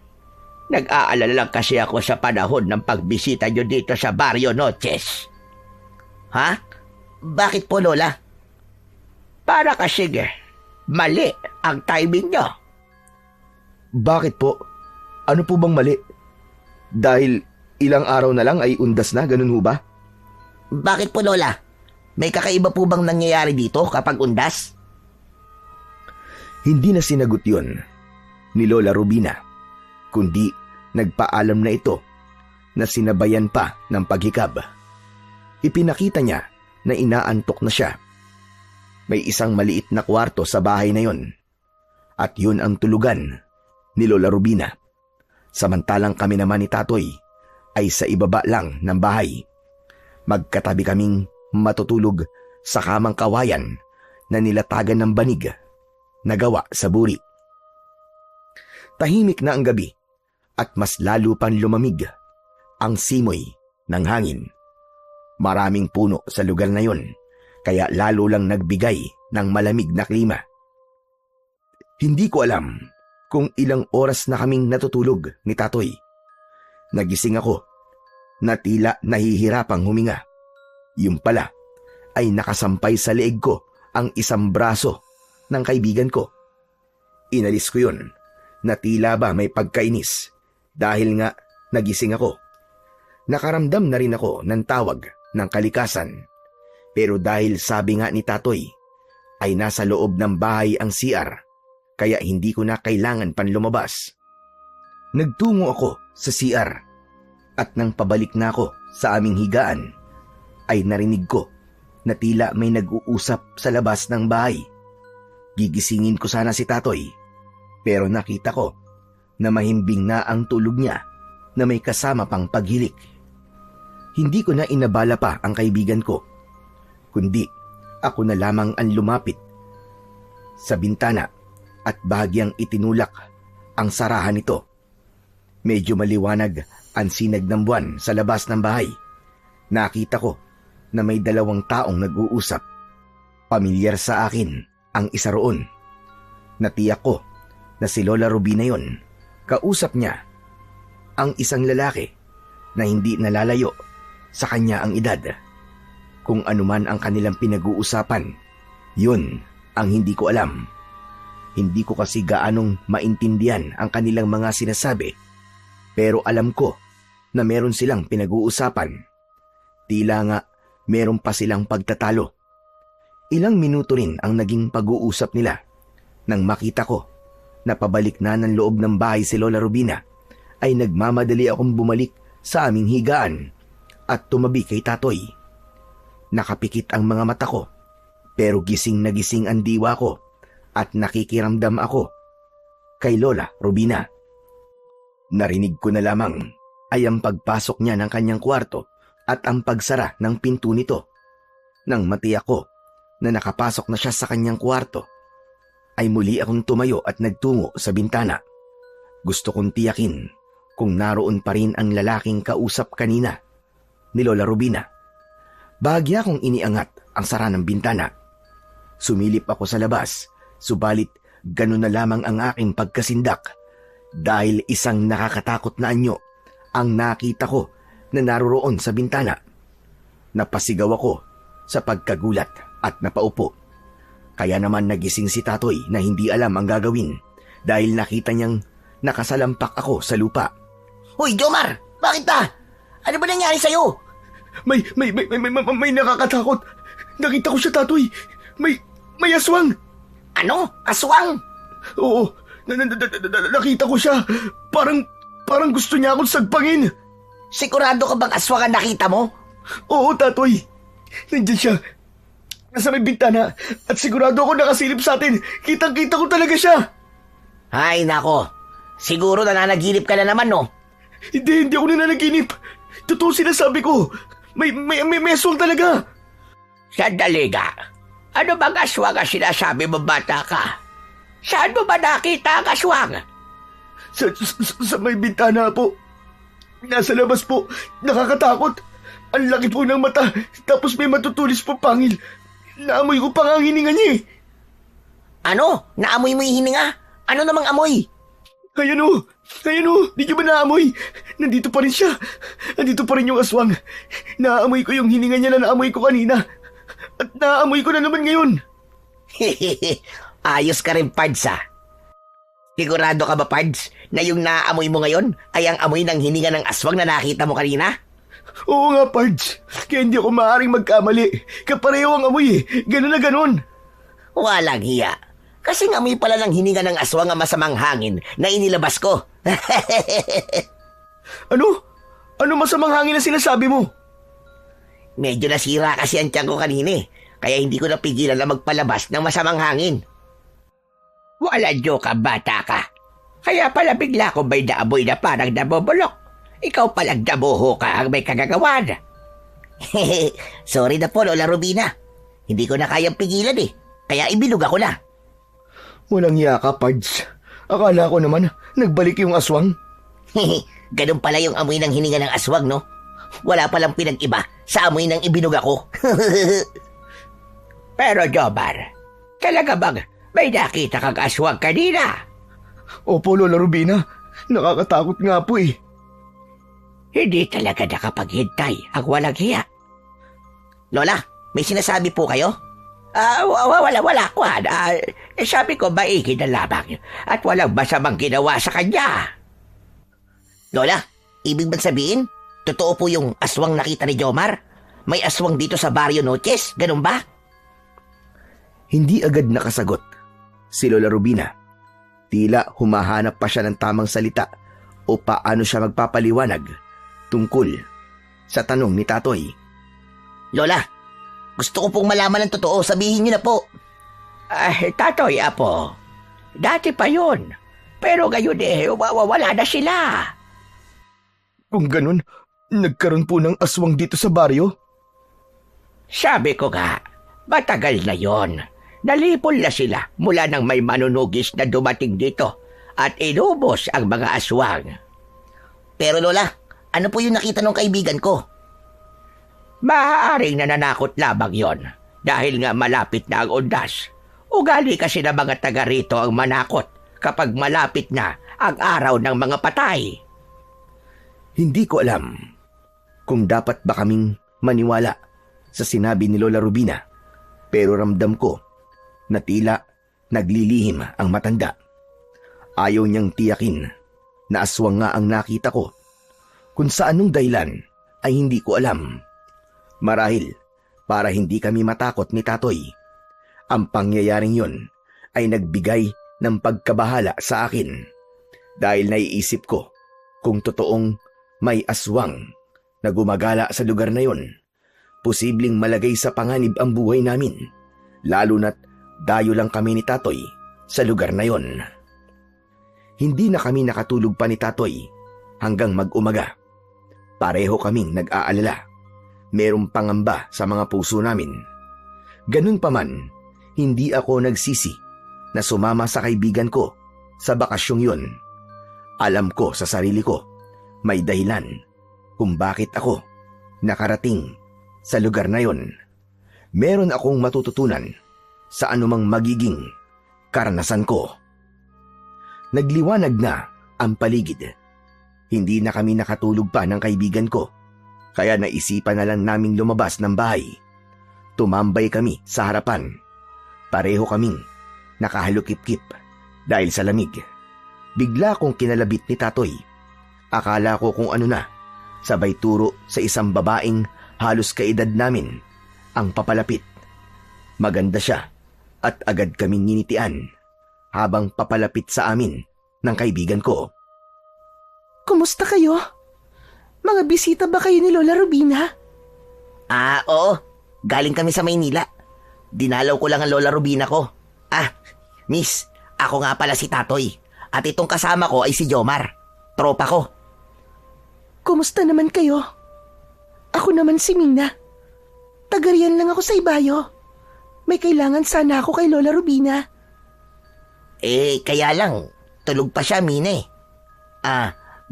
Nag-aalala lang kasi ako sa panahon ng pagbisita nyo dito sa Barrio Noches. Ha? Bakit po, Lola? Para kasi mali ang timing nyo. Bakit po? Ano po bang mali? Dahil ilang araw na lang ay undas na, ganun ho ba? Bakit po, Lola? May kakaiba po bang nangyayari dito kapag undas? Hindi na sinagot yun ni Lola Rubina, kundi nagpaalam na ito na sinabayan pa ng paghikab. Ipinakita niya na inaantok na siya. May isang maliit na kwarto sa bahay na yon, at yun ang tulugan ni Lola Rubina. Samantalang kami naman ni Tatoy ay sa ibaba lang ng bahay. Magkatabi kaming matutulog sa kamang kawayan na nilatagan ng banig na gawa sa buri. Tahimik na ang gabi at mas lalo pang lumamig ang simoy ng hangin. Maraming puno sa lugar na yon, kaya lalo lang nagbigay ng malamig na klima. Hindi ko alam kung ilang oras na kaming natutulog ni Tatoy. Nagising ako na tila nahihirapang huminga. Yung pala ay nakasampay sa leeg ko ang isang braso ng kaibigan ko. Inalis ko yun na tila ba may pagkainis dahil nga nagising ako. Nakaramdam na rin ako ng tawag ng kalikasan. Pero dahil sabi nga ni Tatoy ay nasa loob ng bahay ang CR, kaya hindi ko na kailangan pan lumabas. Nagtungo ako sa CR at nang pabalik na ako sa aming higaan ay narinig ko na tila may nag-uusap sa labas ng bahay. Gigisingin ko sana si Tatoy, pero nakita ko na mahimbing na ang tulog niya na may kasama pang paghilik. Hindi ko na inabala pa ang kaibigan ko, kundi ako na lamang ang lumapit sa bintana at bahagyang itinulak ang sarahan nito. Medyo maliwanag ang sinag ng buwan sa labas ng bahay. Nakita ko na may dalawang taong nag-uusap. Pamilyar sa akin ang isa roon. Natiyak ko na si Lola Rubina yon. Kausap niya ang isang lalaki na hindi nalalayo sa kanya ang edad. Kung anuman ang kanilang pinag-uusapan, yun ang hindi ko alam. Hindi ko kasi gaanong maintindihan ang kanilang mga sinasabi, pero alam ko na meron silang pinag-uusapan. Tila nga meron pa silang pagtatalo. Ilang minuto rin ang naging pag-uusap nila nang makita ko na pabalik na ng loob ng bahay si Lola Rubina, ay nagmamadali akong bumalik sa aming higaan at tumabi kay Tatoy. Nakapikit ang mga mata ko, pero gising na gising ang diwa ko at nakikiramdam ako kay Lola Rubina. Narinig ko na lamang ay ang pagpasok niya ng kanyang kwarto at ang pagsara ng pinto nito. Nang matiyak ko na nakapasok na siya sa kanyang kwarto, ay muli akong tumayo at nagtungo sa bintana. Gusto kong tiyakin kung naroon pa rin ang lalaking kausap kanina ni Lola Rubina. Bahagya kong iniangat ang sara ng bintana. Sumilip ako sa labas Subalit ganun na lamang ang aking pagkasindak dahil isang nakakatakot na anyo ang nakita ko na naroroon sa bintana. Napasigaw ako sa pagkagulat at napaupo. Kaya naman nagising si Tatoy na hindi alam ang gagawin dahil nakita niyang nakasalampak ako sa lupa. Hoy, Jomar! Bakit ba? Ano ba nangyari sa'yo? May nakakatakot. Nakita ko siya, Tatoy. May aswang. Ano? Aswang? Oo, nakita ko siya. Parang gusto niya akong sagpangin. Sigurado ka bang aswang ang nakita mo? Oo, Tatoy. Nandiyan siya. Nasa may bintana. At sigurado ako nakasilip sa atin. Kitang-kita ko talaga siya. Ay, nako. Siguro nananaginip ka na naman, no? Hindi ako nananaginip. Totoo sinasabi ko. May aswang talaga. Sandali nga. Ano bang aswang ang sinasabi mo, bata ka? Saan mo ba nakita ang aswang? Sa may bintana po. Nasa labas po. Nakakatakot. Ang laki po ng mata. Tapos may matutulis po pangil. Naamoy ko pa nga ang hininga niya eh. Ano? Naamoy mo yung hininga? Ano namang amoy? Ayan o. Di niyo ba naamoy? Nandito pa rin siya. Nandito pa rin yung aswang. Naamoy ko yung hininga niya na naamoy ko kanina. At naamoy ko na naman ngayon. Ayos ka rin, Pards, ha? Sigurado ka ba, Pards, na yung naamoy mo ngayon ay ang amoy ng hininga ng aswang na nakita mo kanina? Oo nga, Pards. Kaya hindi ako maaaring magkamali. Kapareho ang amoy eh. Ganun na ganun. Walang hiya. Kasing amoy pala ng hininga ng aswang ang masamang hangin na inilabas ko. Ano? Ano masamang hangin na sinasabi mo? Medyo nasira kasi ang tiyan ko kanina eh. Kaya hindi ko napigilan na magpalabas ng masamang hangin. Wala joke ka, bata ka. Kaya pala bigla ko may naamoy na parang nabobulok. Ikaw palang dabuho ka ang may kagagawan. Sorry na po, Lola Rubina. Hindi ko na kayang pigilan eh. Kaya ibinuga ko na. Walang hiya ka, Pards. Akala ko naman, nagbalik yung aswang. Ganun pala yung amoy ng hininga ng aswang, no? Wala palang pinag-iba sa amoy ng ibinuga ko. Pero Jomar, talaga bang may nakita kang aswang kanina? Opo, Lola Rubina. Nakakatakot nga po eh. Hindi talaga nakapaghintay ang walang hiya. Lola, may sinasabi po kayo? Wala, Kwan. Sabi ko, maigi na lamang at walang masamang ginawa sa kanya. Lola, ibig bang sabihin, totoo po yung aswang nakita ni Jomar? May aswang dito sa Barrio Noches, ganun ba? Hindi agad nakasagot si Lola Rubina. Tila humahanap pa siya ng tamang salita o paano siya magpapaliwanag tungkol sa tanong ni Tatoy. Lola, gusto ko pong malaman ng totoo. Sabihin niyo na po. Tatoy, apo. Dati pa yun. Pero ngayon wala na sila. Kung ganun, nagkaroon po ng aswang dito sa baryo? Sabi ko nga, matagal na yon. Nalipol na sila mula nang may manunugis na dumating dito at inubos ang mga aswang. Pero Lola, ano po yung nakita ng kaibigan ko? Maaaring nananakot lamang yon dahil nga malapit na ang undas. Ugali kasi na mga taga rito ang manakot kapag malapit na ang araw ng mga patay. Hindi ko alam kung dapat ba kaming maniwala sa sinabi ni Lola Rubina, pero ramdam ko na tila naglilihim ang matanda. Ayaw niyang tiyakin na aswang nga ang nakita ko. Kung sa anong dahilan ay hindi ko alam. Marahil para hindi kami matakot ni Tatoy. Ang pangyayaring yon ay nagbigay ng pagkabahala sa akin dahil naiisip ko kung totoong may aswang na gumagala sa lugar na yon, posibleng malagay sa panganib ang buhay namin, lalo na't dayo lang kami ni Tatoy sa lugar na yon. Hindi na kami nakatulog pa ni Tatoy hanggang mag-umaga. Pareho kaming nag-aalala. Merong pangamba sa mga puso namin. Ganun pa man, hindi ako nagsisi na sumama sa kaibigan ko sa bakasyong yon. Alam ko sa sarili ko, may dahilan kung bakit ako nakarating sa lugar na yon. Meron akong matututunan sa anumang magiging karanasan ko. Nagliwanag na ang paligid. Hindi na kami nakatulog pa ng kaibigan ko, kaya naisipan na lang naming lumabas ng bahay. Tumambay kami sa harapan. Pareho kaming nakahalukip-kip dahil sa lamig. Bigla kong kinalabit ni Tatoy. Akala ko kung ano na, sabay turo sa isang babaeng halos kaedad namin ang papalapit. Maganda siya at agad kaming ninitian habang papalapit sa amin ng kaibigan ko. Kumusta kayo? Mga bisita ba kayo ni Lola Rubina? Oo. Galing kami sa Maynila. Dinalaw ko lang ang Lola Rubina ko. Miss, ako nga pala si Tatoy. At itong kasama ko ay si Jomar. Tropa ko. Kumusta naman kayo? Ako naman si Mina. Tagarian lang ako sa Ibayo. May kailangan sana ako kay Lola Rubina. Kaya lang, tulog pa siya, Mina eh.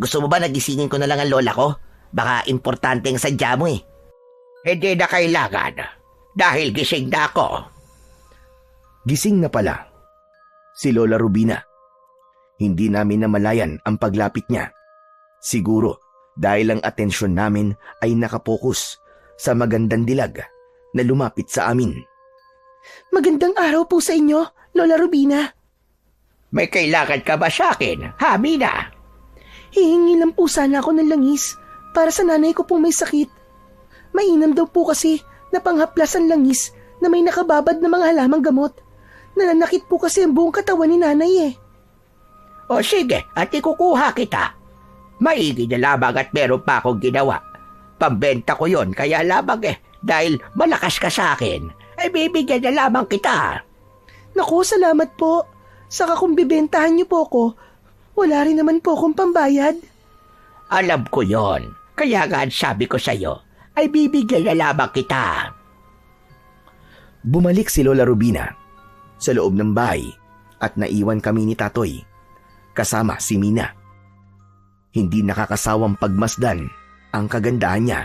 Gusto mo ba nagisingin ko na lang ang lola ko? Baka importante ang sadya mo eh. Hindi na kailangan dahil gising na ako. Gising na pala si Lola Rubina. Hindi namin namalayan ang paglapit niya. Siguro dahil ang atensyon namin ay nakapokus sa magandang dilag na lumapit sa amin. Magandang araw po sa inyo, Lola Rubina. May kailangan ka ba sa akin, ha, Mina? Hihingi lang po sana ako ng langis para sa nanay ko pong may sakit. Mainam daw po kasi na panghaplas ang langis na may nakababad na mga halamang gamot. Nananakit po kasi ang buong katawan ni nanay eh. O sige, at ikukuha kita. Maigi na lamang at meron pa akong ginawa. Pambenta ko yon kaya lamang dahil malakas ka sa akin, ay bibigyan na lamang kita. Naku, salamat po. Saka kung bibentahan niyo po ko, wala rin naman po akong pambayad. Alam ko yon, kaya nga sabi ko sa'yo, ay bibigyan na lamang kita. Bumalik si Lola Rubina sa loob ng bahay at naiwan kami ni Tatoy kasama si Mina. Hindi nakakasawang pagmasdan ang kagandahan niya.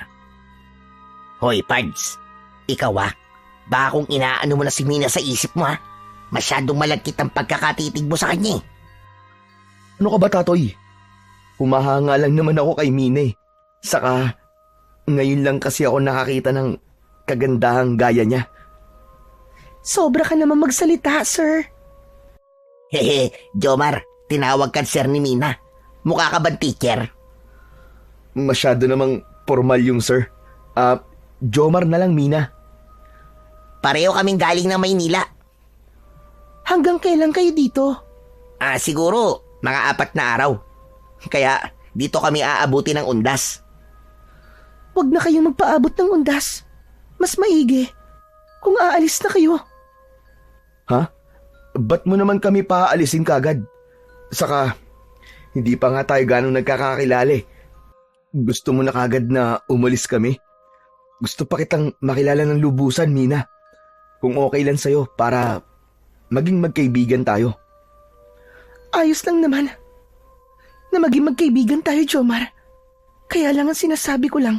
Hoy, Pards. Ikaw baka kung inaano mo na si Mina sa isip mo Masyadong malagkit ang pagkakatitig mo sa kanya. Ano ka ba, Tatoy? Humahanga lang naman ako kay Mina. Saka, ngayon lang kasi ako nakakita ng kagandahang gaya niya. Sobra ka naman magsalita, sir. Jomar, tinawag ka sir ni Mina. Mukha ka bang teacher? Masyado namang formal yung sir. Jomar na lang, Mina. Pareho kaming galing ng Maynila. Hanggang kailan kayo dito? Siguro, mga 4 na araw. Kaya, dito kami aabuti ng undas. Huwag na kayong magpaabot ng undas. Mas maigi kung aalis na kayo. Ha? Ba't mo naman kami paaalisin kagad? Saka, hindi pa nga tayo ganong nagkakakilala. Gusto mo na kagad na umalis kami? Gusto pa kitang makilala ng lubusan, Mina. Kung okay lang sa'yo para maging magkaibigan tayo. Ayos lang naman na maging magkaibigan tayo, Jomar. Kaya lang ang sinasabi ko lang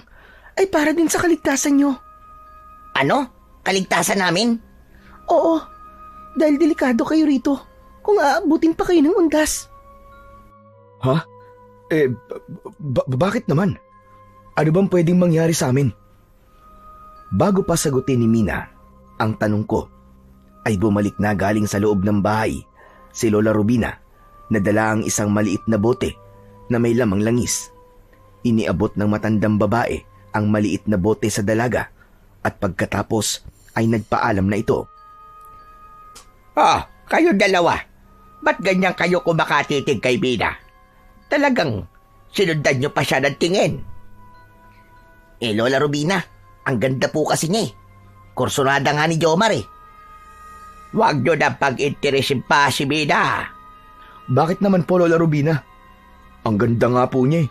ay para din sa kaligtasan nyo. Ano? Kaligtasan namin? Oo, dahil delikado kayo rito kung aabutin pa kayo ng undas. Ha? Bakit naman? Ano bang pwedeng mangyari sa amin? Bago pa sagutin ni Mina ang tanong ko, ay bumalik na galing sa loob ng bahay si Lola Rubina na dala ang isang maliit na bote na may lamang langis. Iniabot ng matandang babae ang maliit na bote sa dalaga at pagkatapos ay nagpaalam na ito. Kayo dalawa. Ba't ganyan kayo kumakatitig kay Mina? Talagang sinundan niyo pa siya ng tingin. Lola Rubina, ang ganda po kasi niya Kursunada nga ni Jomar Huwag niyo na pag-interesin pa si Mina. Bakit naman po, Lola Rubina? Ang ganda nga po niya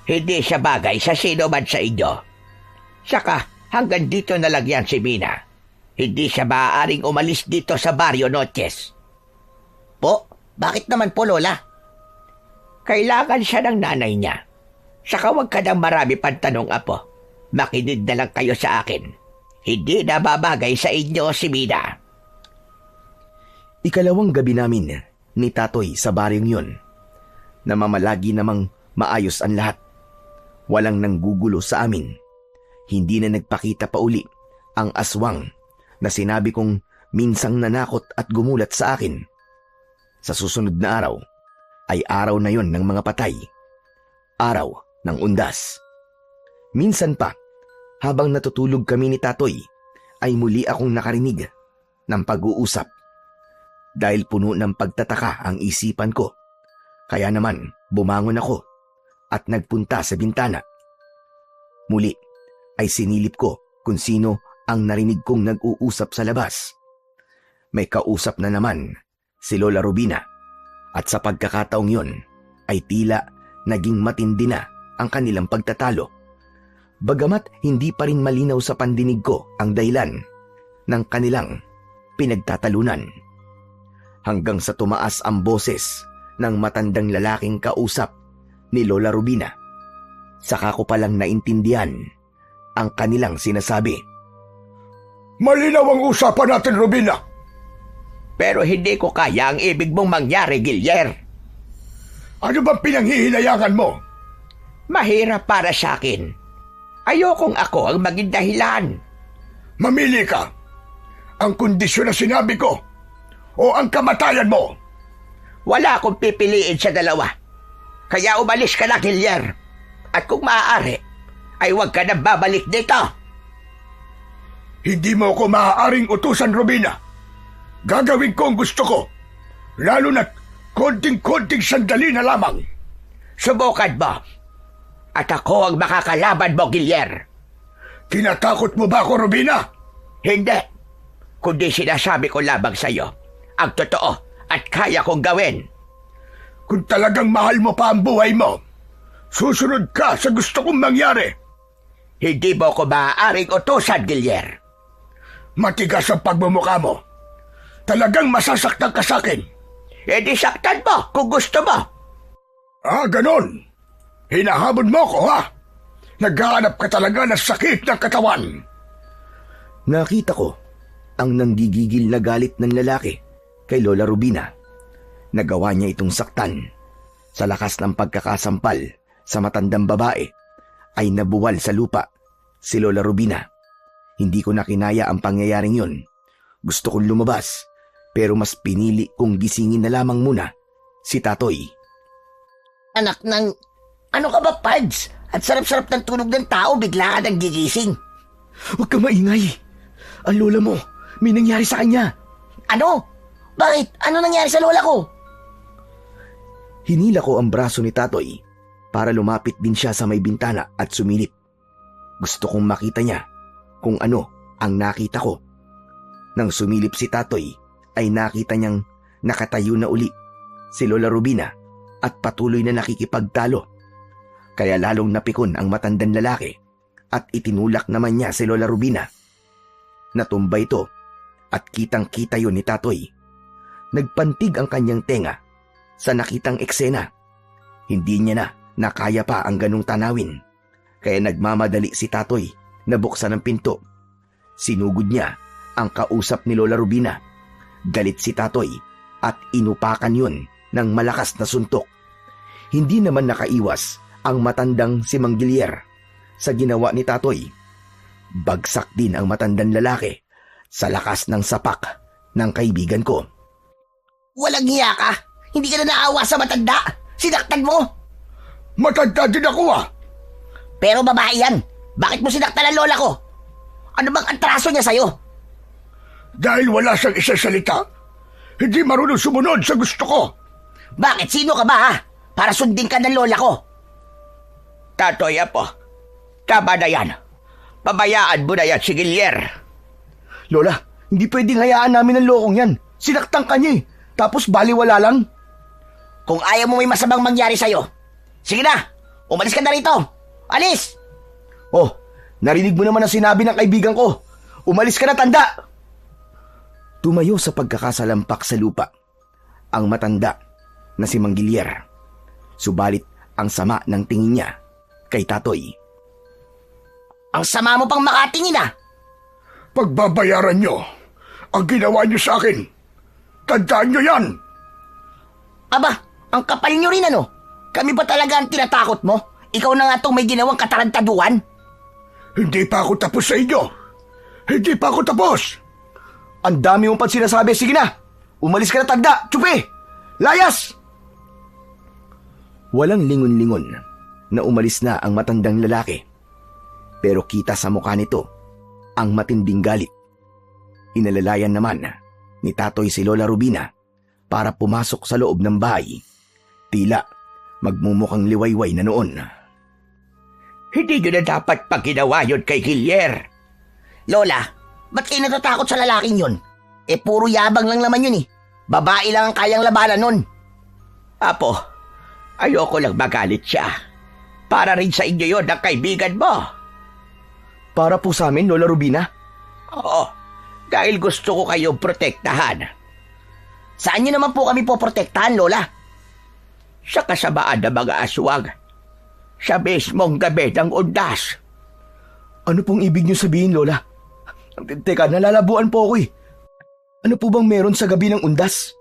Hindi siya bagay sa sino man sa inyo. Saka hanggang dito na lang yan si Mina. Hindi siya maaaring umalis dito sa Barrio Noches. Po? Bakit naman po, Lola? Kailangan siya ng nanay niya. Saka huwag ka nang marami pang tanong, Apo. Makinig na lang kayo sa akin. Hindi na babagay sa inyo si Mina. Ikalawang gabi namin ni Tatoy sa baryong yun. Namamalagi namang maayos ang lahat. Walang nanggugulo sa amin. Hindi na nagpakita pa uli ang aswang na sinabi kong minsang nanakot at gumulat sa akin. Sa susunod na araw ay araw na yon ng mga patay. Araw ng undas. Minsan pa, habang natutulog kami ni Tatoy, ay muli akong nakarinig ng pag-uusap. Dahil puno ng pagtataka ang isipan ko, kaya naman bumangon ako at nagpunta sa bintana. Muli ay sinilip ko kung sino ang narinig kong nag-uusap sa labas. May kausap na naman si Lola Rubina at sa pagkakataong yon ay tila naging matindi na ang kanilang pagtatalo. Bagamat hindi pa rin malinaw sa pandinig ko ang dahilan ng kanilang pinagtatalunan. Hanggang sa tumaas ang boses ng matandang lalaking kausap ni Lola Rubina. Saka ko palang naintindihan ang kanilang sinasabi. Malinaw ang usapan natin, Rubina. Pero hindi ko kaya ang ibig mong mangyari, Gilyer. Ano bang pinanghihinayangan mo? Mahirap para sa akin. Ayokong ako ang maging dahilan. Mamili ka. Ang kondisyon na sinabi ko o ang kamatayan mo. Wala akong pipiliin sa dalawa. Kaya umalis ka na, Gilyer. At kung maaari, ay huwag ka na babalik dito. Hindi mo ako maaaring utusan, Rubina. Gagawin ko ang gusto ko. Lalo na't konting-konting sandali na lamang. Subukan mo. At ako ang makakalaban mo, Gilyer. Tinatakot mo ba ako, Rubina? Hindi. Kundi sinasabi ko lamang sa iyo ang totoo at kaya kong gawin. Kung talagang mahal mo pa ang buhay mo, susunod ka sa gusto kong mangyari. Hindi mo ko maaaring utusan, Gilyer. Matigas ang pagmumukha mo. Talagang masasaktan ka sa akin. E di saktan mo kung gusto mo. Ah, ganon. Hinahabol mo ko, ha? Naghahanap ka talaga ng sakit ng katawan. Nakita ko ang nanggigigil na galit ng lalaki kay Lola Rubina. Nagawa niya itong saktan. Sa lakas ng pagkakasampal sa matandang babae ay nabuwal sa lupa si Lola Rubina. Hindi ko na kinaya ang pangyayaring yun. Gusto kong lumabas pero mas pinili kong gisingin na lamang muna si Tatoy. Anak ng... Ano ka ba, Pads? At sarap-sarap ng tulog ng tao, bigla ka nang gigising. Huwag ka maingay. Ang lola mo, may nangyari sa kanya. Ano? Bakit? Ano nangyari sa lola ko? Hinila ko ang braso ni Tatoy para lumapit din siya sa may bintana at sumilip. Gusto kong makita niya kung ano ang nakita ko. Nang sumilip si Tatoy ay nakita niyang nakatayo na uli si Lola Rubina at patuloy na nakikipagtalo. Kaya lalong napikon ang matandang lalaki at itinulak naman niya si Lola Rubina. Natumba ito at kitang-kita yun ni Tatoy. Nagpantig ang kanyang tenga sa nakitang eksena. Hindi niya na nakaya pa ang ganong tanawin. Kaya nagmamadali si Tatoy na buksan ang pinto. Sinugod niya ang kausap ni Lola Rubina. Galit si Tatoy at inupakan yun ng malakas na suntok. Hindi naman nakaiwas ang matandang si Mang Gilyer sa ginawa ni Tatoy. Bagsak din ang matandang lalaki sa lakas ng sapak ng kaibigan ko. Walang hiya ka? Hindi ka na naawa sa matanda? Sinaktan mo? Matanda din ako, ah. Pero babae yan. Bakit mo sinaktan ang lola ko? Ano bang atraso niya sa'yo? Dahil wala siyang isasalita, hindi marunong sumunod sa gusto ko. Bakit? Sino ka ba, ha? Para sundin ka ng lola ko. Tatoy, apo. Tama na yan. Pabayaan mo na yan si Gilyer. Lola, hindi pwedeng hayaan namin ang lokong yan. Sinaktan ka niya, tapos baliwala lang. Kung ayaw mo may masamang mangyari sa'yo, sige na, umalis ka na rito. Alis! Oh, narinig mo naman ang sinabi ng kaibigan ko. Umalis ka na, tanda! Tumayo sa pagkakasalampak sa lupa ang matanda na si Mang Gilyer. Subalit ang sama ng tingin niya kay Tatoy. Ang sama mo pang makatingin, ah. Pagbabayaran niyo ang ginawa niyo sa akin. Tandaan nyo yan! Aba, ang kapal nyo rin ano? Kami ba talaga ang tinatakot mo? Ikaw na nga itong may ginawang katarantaduan? Hindi pa ako tapos sa inyo. Hindi pa ako tapos. Ang dami mong pang sinasabi. Sige na. Umalis ka na, tagda. Tsupi! Layas! Walang lingon-lingon na umalis na ang matandang lalaki. Pero kita sa mukha nito ang matinding galit. Inalalayan naman ni Tatoy si Lola Rubina para pumasok sa loob ng bahay. Tila magmumukhang liwayway na noon. Hindi nyo na dapat pag ginawa yun kay Gilier. Lola, ba't kayo natatakot sa lalaking yun? Puro yabang lang naman yun eh. Babae lang ang kayang labanan nun. Apo, ayoko lang magalit siya. Para rin sa inyo yun ang kaibigan mo. Para po sa amin, Lola Rubina. Oo, dahil gusto ko kayong protektahan. Saan nyo naman po kami poprotektahan, Lola? Sa kasamaan ng mga aswang. Sa mismong gabi ng undas. Ano pong ibig niyo sabihin, Lola? Teka, nalalabuan po ako eh. Ano po bang meron sa gabi ng undas?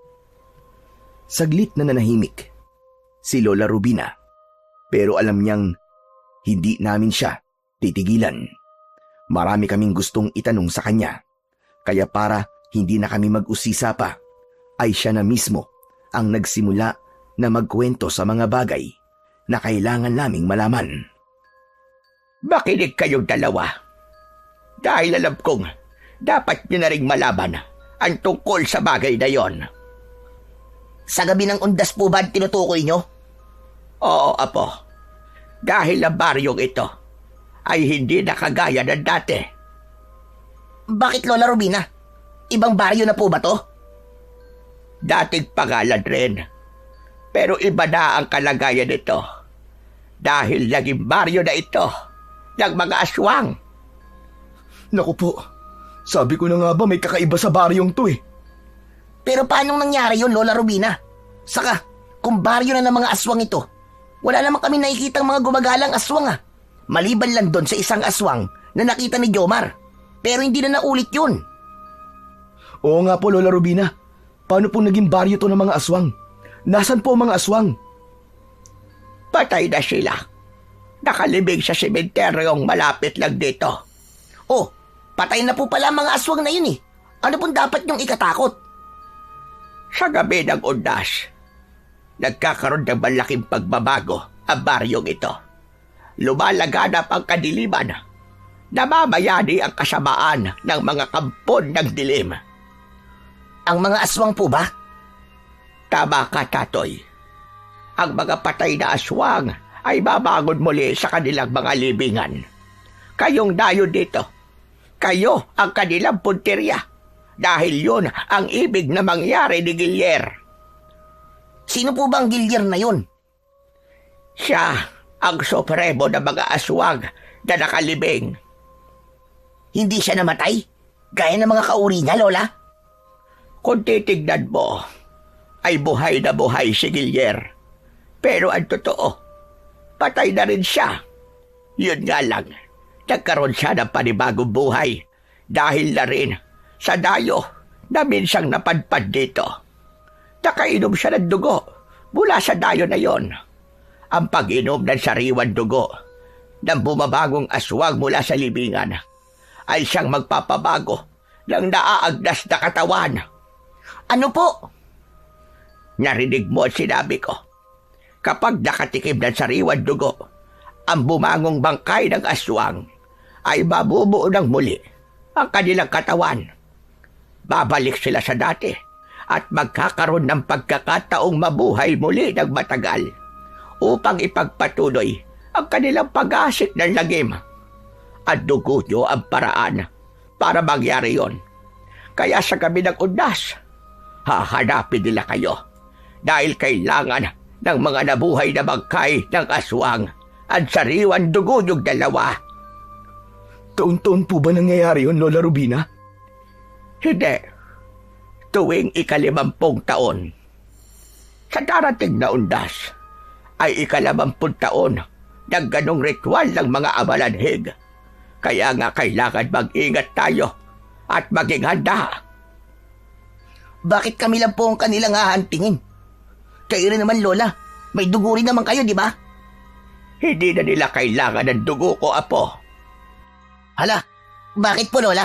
Saglit na nanahimik si Lola Rubina, pero alam niyang hindi namin siya titigilan. Marami kaming gustong itanong sa kanya, kaya para hindi na kami mag-usisa pa, ay siya na mismo ang nagsimula na magkwento sa mga bagay na kailangan naming malaman. Makinig kayong dalawa. Dahil alam kong dapat nyo na ring malaman ang tungkol sa bagay na yon. Sa gabi ng undas po ba tinutukoy nyo? Oo, Apo. Dahil ang baryong ito ay hindi nakagaya ng dati. Bakit, Lola Rubina? Ibang baryo na po ba to? Dating pangalan rin. Pero iba na ang kalagayan nito. Dahil naging baryo na ito ng mga aswang. Naku po, sabi ko na nga ba may kakaiba sa baryong to eh. Pero paanong nangyari yun, Lola Rubina? Saka, kung baryo na ng mga aswang ito, wala naman kami nakikitang mga gumagalang aswang ah. Maliban lang doon sa isang aswang na nakita ni Jomar. Pero hindi na naulit yun. Oo nga po, Lola Rubina. Paano po naging baryo to ng mga aswang? Nasaan po ang mga aswang? Patay na sila. Nakalibing sa sementeryong malapit lang dito. Oh, patay na po pala ang mga aswang na yun eh. Ano pong dapat niyong ikatakot? Sa gabi ng undas, nagkakaroon ng malaking pagbabago ang baryong ito. Lumalaganap ang kadiliman. Namamayani ang kasamaan ng mga kampon ng dilim. Ang mga aswang po ba? Tama ka, Tatoy. Ang mga patay na aswang ay babangon muli sa kanilang mga libingan. Kayong dayo dito. Kayo ang kanilang punteriya. Dahil yun ang ibig na mangyari ni Gilier. Sino po ba ang Gilier na yun? Siya ang supremo ng mga aswang na nakalibing. Hindi siya namatay? Gaya ng mga kauri niya, Lola? Kung titignan mo, ay buhay na buhay si Gilier. Pero ang totoo, patay na rin siya. Yun nga lang, nagkaroon siya ng panibagong buhay dahil na rin sa dayo na minsang napadpad dito. Nakainom siya ng dugo mula sa dayo na yon. Ang pag-inom ng sariwan dugo ng bumabagong aswang mula sa libingan ay siyang magpapabago ng naaagdas na katawan. Ano po? Narinig mo ang sinabi ko. Kapag nakatikim ng sariwan dugo, ang bumangong bangkay ng aswang ay mabubuo ng muli ang kanilang katawan. Babalik sila sa dati at magkakaroon ng pagkakataong mabuhay muli ng matagal upang ipagpatuloy ang kanilang pag-asik ng lagim. At dugo nyo ang paraan para mangyari yon. Kaya sa gabi ng undas, hahanapin nila kayo dahil kailangan ng mga nabuhay na bangkay ng aswang at sariwan dugo yung dalawa. Taon-taon po ba nangyayari yun, Lola Rubina? Hindi. Tuwing 50 taon. Sa darating na undas, ay 50 taon ng ganong ritual ng mga amalanhig. Kaya nga kailangan mag-ingat tayo at maging handa. Bakit kami lang po ang kanilang hahantingin? Kayo rin naman, Lola. May dugo rin naman kayo, di ba? Hindi na nila kailangan ng dugo ko, Apo. Hala, bakit po, Lola?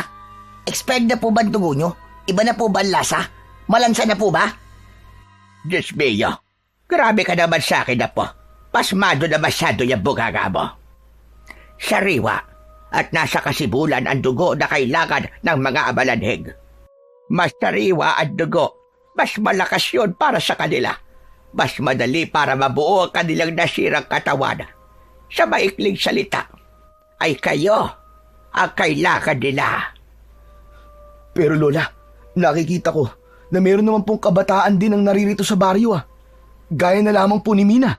Expired na po ba ang dugo nyo? Iba na po ba ang lasa? Malansa na po ba? Diyos mio, grabe ka naman sa akin, Apo. Pasmado na masyado yung buganga mo. Sariwa at nasa kasibulan ang dugo na kailangan ng mga abalanhig. Mas sariwa ang dugo, mas malakas yun para sa kanila. Mas madali para mabuo ang kanilang nasirang katawan. Sa maikling salita, ay kayo ang kailangan nila. Pero Lola, nakikita ko na meron naman pong kabataan din ang naririto sa baryo Gaya na lamang po ni Mina.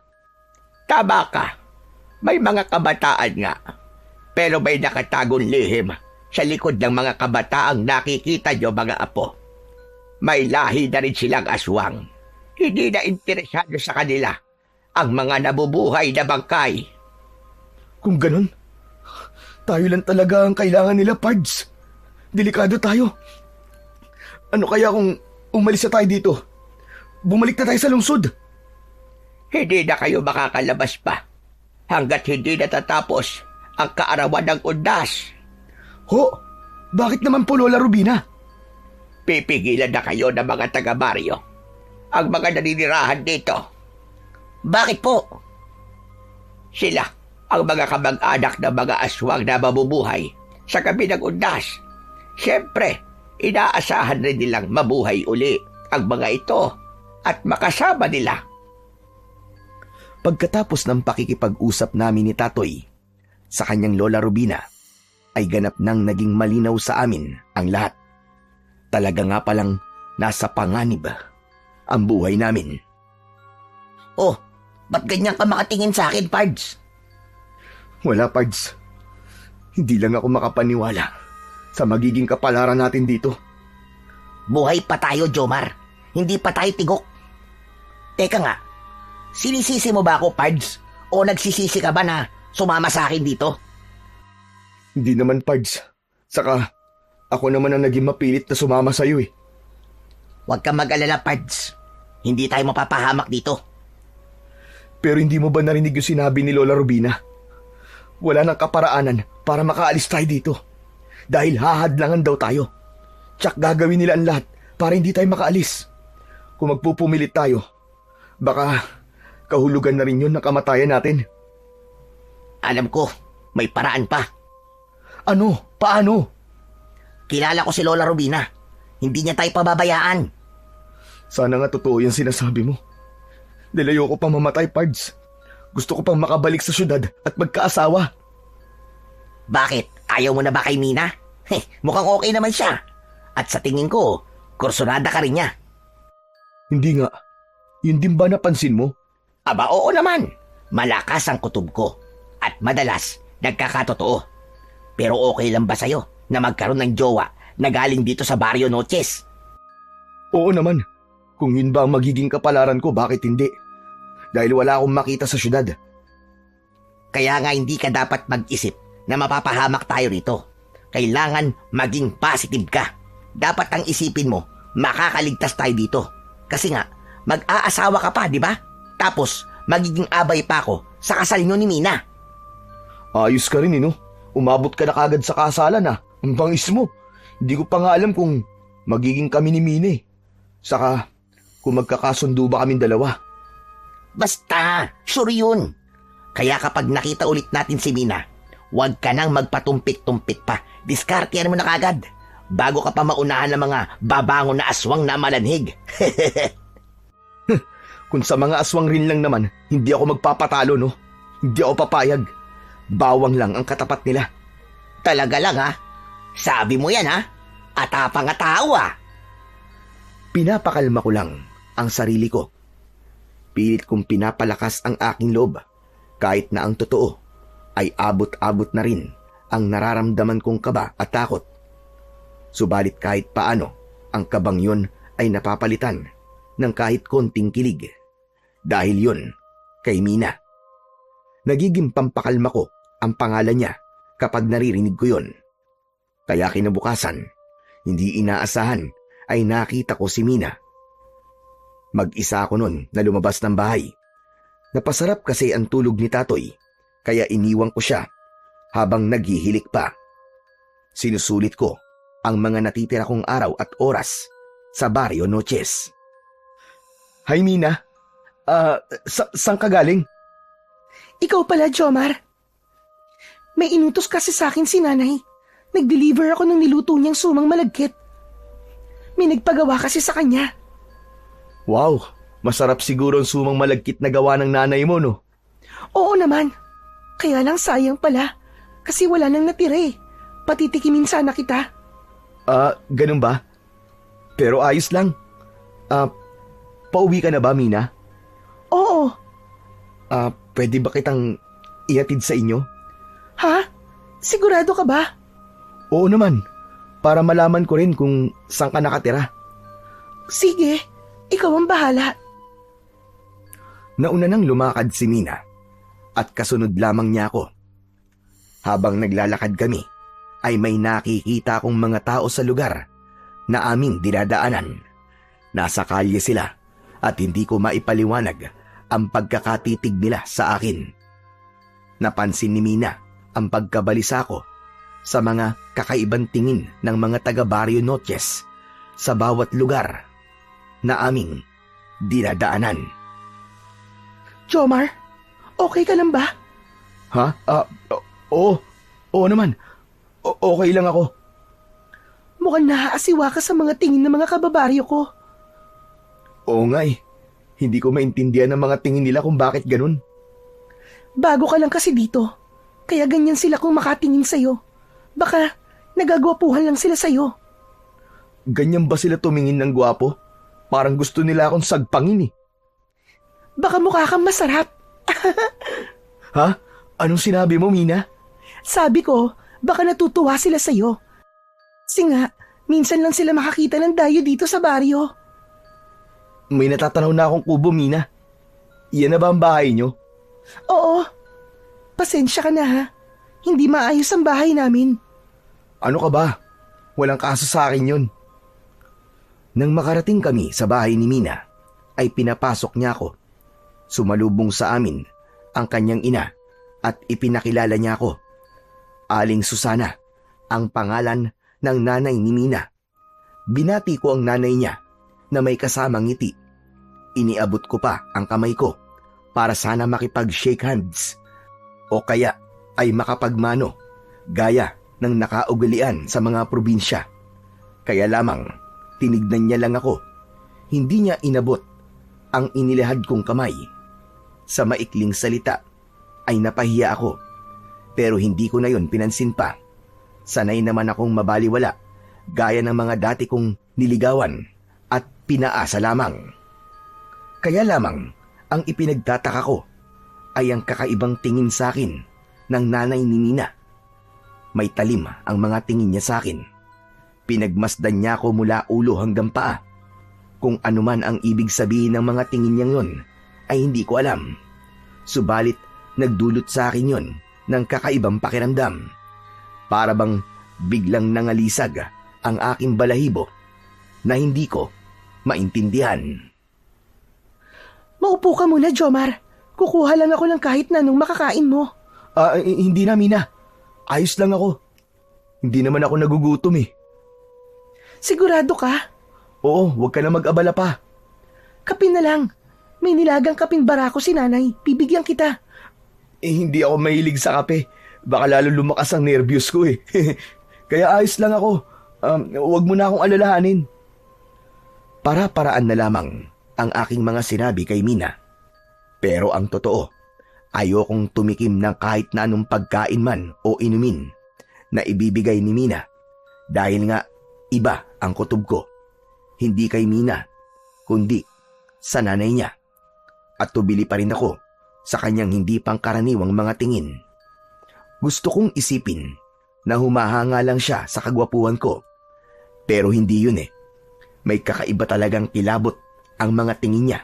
Tama ka. May mga kabataan nga. Pero may nakatagong lihim sa likod ng mga kabataang nakikita nyo, mga apo. May lahi na rin silang aswang. Hindi na interesado sa kanila ang mga nabubuhay na bangkay. Kung ganun, tayo lang talaga ang kailangan nila, Pards. Delikado tayo. Ano kaya kung umalis na tayo dito? Bumalik na tayo sa lungsod. Hindi na kayo makakalabas pa hanggat hindi natatapos ang kaarawan ng undas. Ho? Bakit naman po, Lola Rubina? Pipigilan na kayo ng mga taga-baryo ang mga naninirahan dito. Bakit po? Sila ang mga kamag-anak ng mga aswang na mabubuhay sa gabi ng undas. Siyempre, inaasahan rin nilang mabuhay uli ang mga ito at makasama nila. Pagkatapos ng pakikipag-usap namin ni Tatoy sa kanyang Lola Rubina, ay ganap nang naging malinaw sa amin ang lahat. Talaga nga palang nasa panganib ang buhay namin. Oh, ba't ganyan ka makatingin sa akin, Pards? Wala, Pards. Hindi lang ako makapaniwala sa magiging kapalaran natin dito. Buhay pa tayo, Jomar. Hindi pa tayo tigok. Teka nga, sinisisi mo ba ako, Pards? O nagsisisi ka ba na sumama sa akin dito? Hindi naman, Pards. Saka, ako naman ang naging mapilit na sumama sa'yo eh. Huwag kang mag-alala, Pards. Hindi tayo mapapahamak dito. Pero hindi mo ba narinig yung sinabi ni Lola Rubina? Wala nang kaparaanan para makaalis tayo dito. Dahil hahadlangan daw tayo. Tsak gagawin nila ang lahat para hindi tayo makaalis. Kung magpupumilit tayo, baka kahulugan na rin yun ng kamatayan natin. Alam ko, may paraan pa. Ano? Paano? Kilala ko si Lola Rubina. Hindi niya tayo pababayaan. Sana nga totoo yung sinasabi mo. Dahil ayoko pang mamatay, Pards. Gusto ko pang makabalik sa syudad at magkaasawa. Bakit? Ayaw mo na ba kay Mina? Mukhang okay naman siya. At sa tingin ko, kursunada ka rin niya. Hindi nga. Yun din ba napansin mo? Aba, oo naman. Malakas ang kutob ko. At madalas, nagkakatotoo. Pero okay lang ba sa'yo na magkaroon ng jowa na galing dito sa Barrio Noches? Oo naman. Kung yun ba ang magiging kapalaran ko, bakit hindi? Dahil wala akong makita sa syudad. Kaya nga hindi ka dapat mag-isip na mapapahamak tayo rito. Kailangan maging positive ka. Dapat ang isipin mo, makakaligtas tayo dito. Kasi nga, mag-aasawa ka pa, di ba? Tapos, magiging abay pa ako sa kasal nyo ni Mina. Ayos ka rin, no? Umabot ka na kagad sa kasalan, Ang bangis mo. Hindi ko pa nga alam kung magiging kami ni Mina. Saka, kung magkakasundo ba kaming dalawa. Basta, sure yun. Kaya kapag nakita ulit natin si Mina, huwag ka nang magpatumpik-tumpik pa. Diskartehan mo na kagad. Bago ka pa maunahan ng mga babangon na aswang na malanhig. Kung sa mga aswang rin lang naman, hindi ako magpapatalo, no? Hindi ako papayag. Bawang lang ang katapat nila. Talaga lang, ha? Sabi mo yan, ha? Atapang tao, ha? Pinapakalma ko lang ang sarili ko. Pilit kong pinapalakas ang aking loob kahit na ang totoo ay abot-abot na rin ang nararamdaman kong kaba at takot. Subalit kahit paano, ang kabang yun ay napapalitan ng kahit konting kilig. Dahil yun, kay Mina. Nagiging pampakalma ko ang pangalan niya kapag naririnig ko yun. Kaya kinabukasan, hindi inaasahan ay nakita ko si Mina. Mag-isa ako nun na lumabas ng bahay. Napasarap kasi ang tulog ni Tatoy, kaya iniwang ko siya habang naghihilik pa. Sinusulit ko ang mga natitira kong araw at oras sa Barrio Noches. Hi, Mina. Saan ka galing? Ikaw pala, Jomar. May inutos kasi sa akin si nanay. Nag-deliver ako ng niluto niyang sumang malagkit. May nagpagawa kasi sa kanya. Wow, masarap siguro ang sumang malagkit na gawa ng nanay mo, no? Oo naman. Kaya lang sayang pala. Kasi wala nang natira eh. Patitikimin sana kita. Ganun ba? Pero ayos lang. Pauwi ka na ba, Mina? Oo. Pwede ba kitang ihatid sa inyo? Ha? Sigurado ka ba? Oo naman. Para malaman ko rin kung saan ka nakatira. Sige, ikaw ang bahala. Nauna nang lumakad si Mina at kasunod lamang niya ako. Habang naglalakad kami, ay may nakikita akong mga tao sa lugar na aming dinadaanan. Nasa kalye sila at hindi ko maipaliwanag ang pagkakatitig nila sa akin. Napansin ni Mina ang pagkabalisa ko sa mga kakaibang tingin ng mga taga-Barrio Noches sa bawat lugar na aming dinadaanan. Jomar, okay ka lang ba? Ha? Oo naman. Okay lang ako. Mukhang naaasiwa ka sa mga tingin ng mga kababaryo ko. Oo nga eh. Hindi ko maintindihan ang mga tingin nila kung bakit ganun. Bago ka lang kasi dito, kaya ganyan sila kung makatingin sa'yo. Baka nagagwapuhan lang sila sa'yo. Ganyan ba sila tumingin ng gwapo? Parang gusto nila akong sagpangin eh. Baka mukha kang masarap. Ha? Anong sinabi mo, Mina? Sabi ko, baka natutuwa sila sa'yo. Kasi nga, minsan lang sila makakita ng dayo dito sa baryo. May natatanaw na akong kubo, Mina. Iyan na ba ang bahay nyo? Oo. Pasensya ka na ha. Hindi maayos ang bahay namin. Ano ka ba? Walang kaso sa akin yun. Nang makarating kami sa bahay ni Mina, ay pinapasok niya ako. Sumalubong sa amin ang kanyang ina at ipinakilala niya ako. Aling Susana, ang pangalan ng nanay ni Mina. Binati ko ang nanay niya na may kasamang ngiti. Iniabot ko pa ang kamay ko para sana makipag-shake hands o kaya ay makapagmano gaya ng nakaugalian sa mga probinsya. Kaya lamang tinignan niya lang ako. Hindi niya inabot ang inilahad kong kamay. Sa maikling salita ay napahiya ako, pero hindi ko na yon pinansin pa. Sanay naman akong mabaliwala gaya ng mga dati kong niligawan at pinaasa lamang. Kaya lamang ang ipinagtataka ko ay ang kakaibang tingin sa akin ng nanay ni Mina. May talim ang mga tingin niya sa akin. Pinagmasdan niya ako mula ulo hanggang paa. Kung anuman ang ibig sabihin ng mga tingin niyang yon ay hindi ko alam. Subalit nagdulot sa akin yon ng kakaibang pakiramdam. Para bang biglang nangalisag ang aking balahibo na hindi ko maintindihan. Maupo ka muna, Jomar. Kukuha lang ako ng kahit na anong makakain mo. Hindi na, Mina. Ayos lang ako. Hindi naman ako nagugutom eh. Sigurado ka? Oo, huwag ka na mag-abala pa. Kape na lang. May nilagang kaping barako si nanay. Bibigyan kita. Hindi ako mahilig sa kape. Baka lalo lumakas ang nervyos ko eh. Kaya ayos lang ako. Huwag mo na akong alalahanin. Para-paraan na lamang ang aking mga sinabi kay Mina. Pero ang totoo, ayokong tumikim ng kahit na anong pagkain man o inumin na ibibigay ni Mina. Dahil nga iba ang kutob ko. Hindi kay Mina, kundi sa nanay niya. At tubili pa rin ako sa kanyang hindi pangkaraniwang mga tingin. Gusto kong isipin na humahanga lang siya sa kagwapuhan ko. Pero hindi yun eh. May kakaiba talagang kilabot ang mga tingin niya.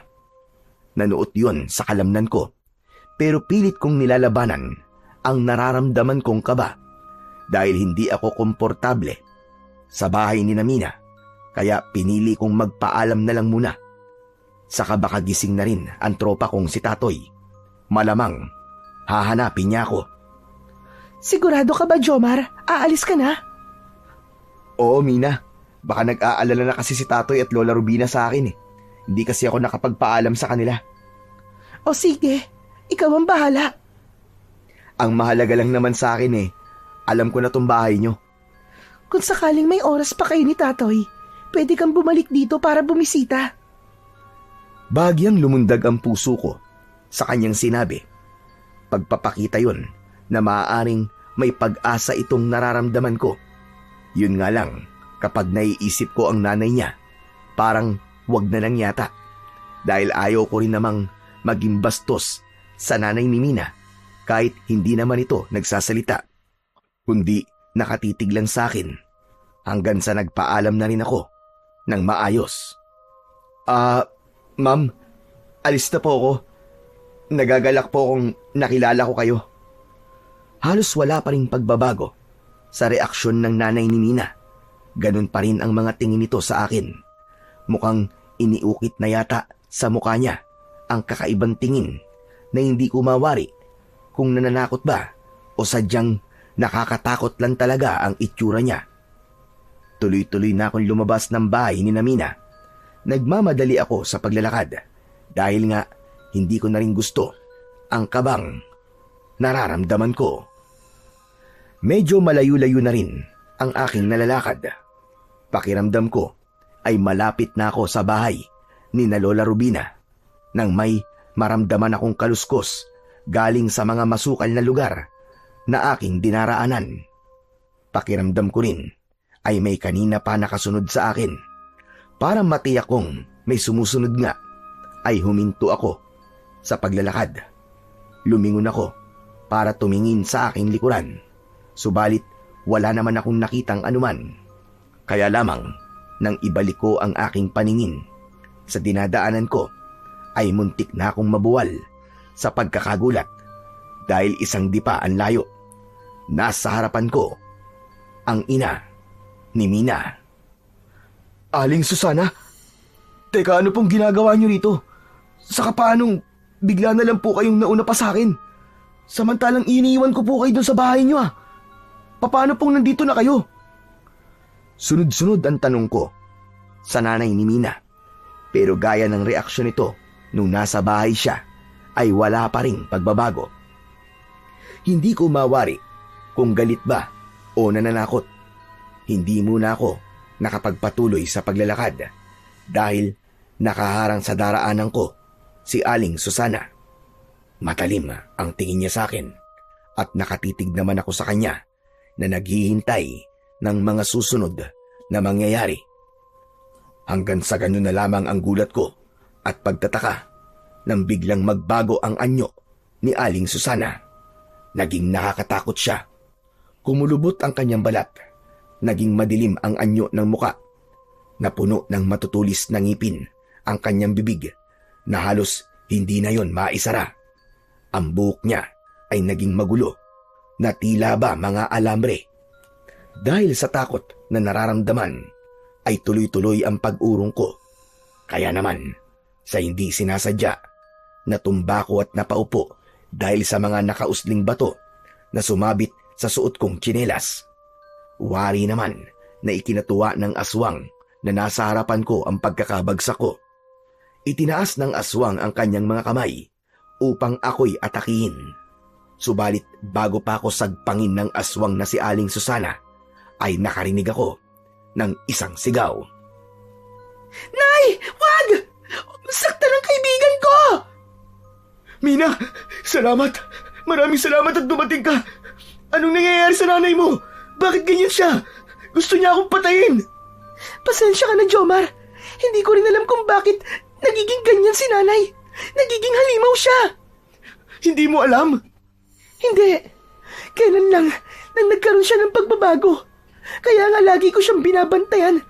Nanuot yun sa kalamnan ko. Pero pilit kong nilalabanan ang nararamdaman kong kaba dahil hindi ako komportable sa bahay ni Mina Kaya pinili kong magpaalam na lang muna. Saka baka gising na rin ang tropa kong si Tatoy. Malamang hahanapin niya ako. Sigurado ka ba, Jomar? Aalis ka na? Oo, Mina. Baka nag-aalala na kasi si Tatoy at Lola Rubina sa akin eh. Hindi kasi ako nakapagpaalam sa kanila. O sige, ikaw ang bahala. Ang mahalaga lang naman sa akin eh, alam ko na tong bahay nyo. Kung sakaling may oras pa kayo ni Tatoy, pwede kang bumalik dito para bumisita. Bahagyang lumundag ang puso ko sa kanyang sinabi. Pagpapakita yon na maaaring may pag-asa itong nararamdaman ko. Yun nga lang, kapag naiisip ko ang nanay niya, parang wag na lang yata. Dahil ayaw ko rin namang maging bastos sa nanay ni Mina kahit hindi naman ito nagsasalita. Kundi nakatitig lang sa akin hanggang sa nagpaalam na rin ako ng maayos. Ma'am, alis na po ako. Nagagalak po kung nakilala ko kayo. Halos wala pa ring pagbabago sa reaksyon ng nanay ni Mina. Ganun pa rin ang mga tingin nito sa akin. Mukhang iniukit na yata sa mukha niya ang kakaibang tingin na hindi ko mawari kung nananakot ba o sadyang nakakatakot lang talaga ang itsura niya. Tuloy-tuloy na akong lumabas ng bahay ni Mina. Nagmamadali ako sa paglalakad dahil nga hindi ko na rin gusto ang kabang nararamdaman ko. Medyo malayo-layo na rin ang aking nalalakad. Pakiramdam ko ay malapit na ako sa bahay ni na Lola Rubina nang may maramdaman akong kaluskos galing sa mga masukal na lugar na aking dinaraanan. Pakiramdam ko rin ay may kanina pa nakasunod sa akin. Para matiyak kong may sumusunod nga, ay huminto ako sa paglalakad. Lumingon ako para tumingin sa aking likuran. Subalit wala naman akong nakitang anuman. Kaya lamang nang ibalik ko ang aking paningin sa dinadaanan ko, ay muntik na akong mabuwal sa pagkakagulat dahil isang dipa ang layo. Nasa harapan ko ang ina ni Mina. Aling Susana? Teka, ano pong ginagawa niyo rito? Saka paanong bigla na lang po kayong nauna pa sa akin? Samantalang iniiwan ko po kayo dun sa bahay niyo ah. Paano pong nandito na kayo? Sunod-sunod ang tanong ko sa nanay ni Mina. Pero gaya ng reaksyon nito nung nasa bahay siya ay wala pa ring pagbabago. Hindi ko mawari kung galit ba o nananakot. Hindi muna ako nakapagpatuloy sa paglalakad dahil nakaharang sa daraanan ko si Aling Susana. Matalim ang tingin niya sa akin at nakatitig naman ako sa kanya na naghihintay ng mga susunod na mangyayari. Hanggang sa ganun na lamang ang gulat ko at pagtataka nang biglang magbago ang anyo ni Aling Susana. Naging nakakatakot siya. Kumulubot ang kanyang balat. Naging madilim ang anyo ng muka. Napuno ng matutulis na ngipin ang kanyang bibig na halos hindi na yon maisara. Ang buhok niya ay naging magulo na tila ba mga alambre. Dahil sa takot na nararamdaman ay tuloy-tuloy ang pag-urong ko. Kaya naman sa hindi sinasadya, natumba ko at napaupo dahil sa mga nakausling bato na sumabit sa suot kong tsinelas. Wari naman na ikinatuwa ng aswang na nasa harapan ko ang pagkakabagsak ko. Itinaas ng aswang ang kanyang mga kamay upang ako'y atakihin. Subalit bago pa ako sagpangin ng aswang na si Aling Susana, ay nakarinig ako ng isang sigaw. Nay! Wag! Saktan ang kaibigan ko! Mina, salamat! Maraming salamat at dumating ka! Anong nangyayari sa nanay mo? Bakit ganyan siya? Gusto niya akong patayin! Pasensya ka na, Jomar. Hindi ko rin alam kung bakit nagiging ganyan si nanay. Nagiging halimaw siya. Hindi mo alam? Hindi. Kailan lang nang nagkaroon siya ng pagbabago. Kaya nga lagi ko siyang binabantayan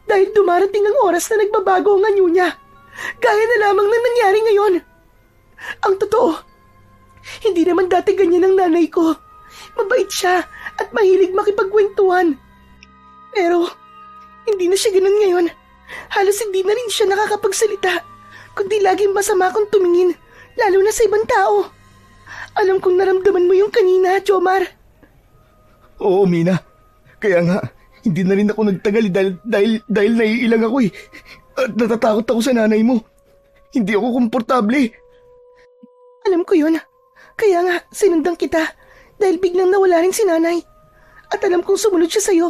dahil dumarating ang oras na nagbabago ang anyo niya. Gaya na lamang ng nangyari ngayon. Ang totoo, hindi naman dati ganyan ang nanay ko. Mabait siya at mahilig makipagkwentuhan. Pero Hindi na siya ganun ngayon. Halos hindi na rin siya nakakapagsalita, kundi laging masama akong tumingin, lalo na sa ibang tao. Alam kong naramdaman mo yung kanina, Jomar. Oo, Mina. Kaya nga, hindi na rin ako nagtagal dahil naiilang ako eh. At natatakot ako sa nanay mo. Hindi ako komportable. Alam ko yun. Kaya nga, sinundan kita dahil biglang nawala rin si nanay. At alam kong sumunod siya sa'yo.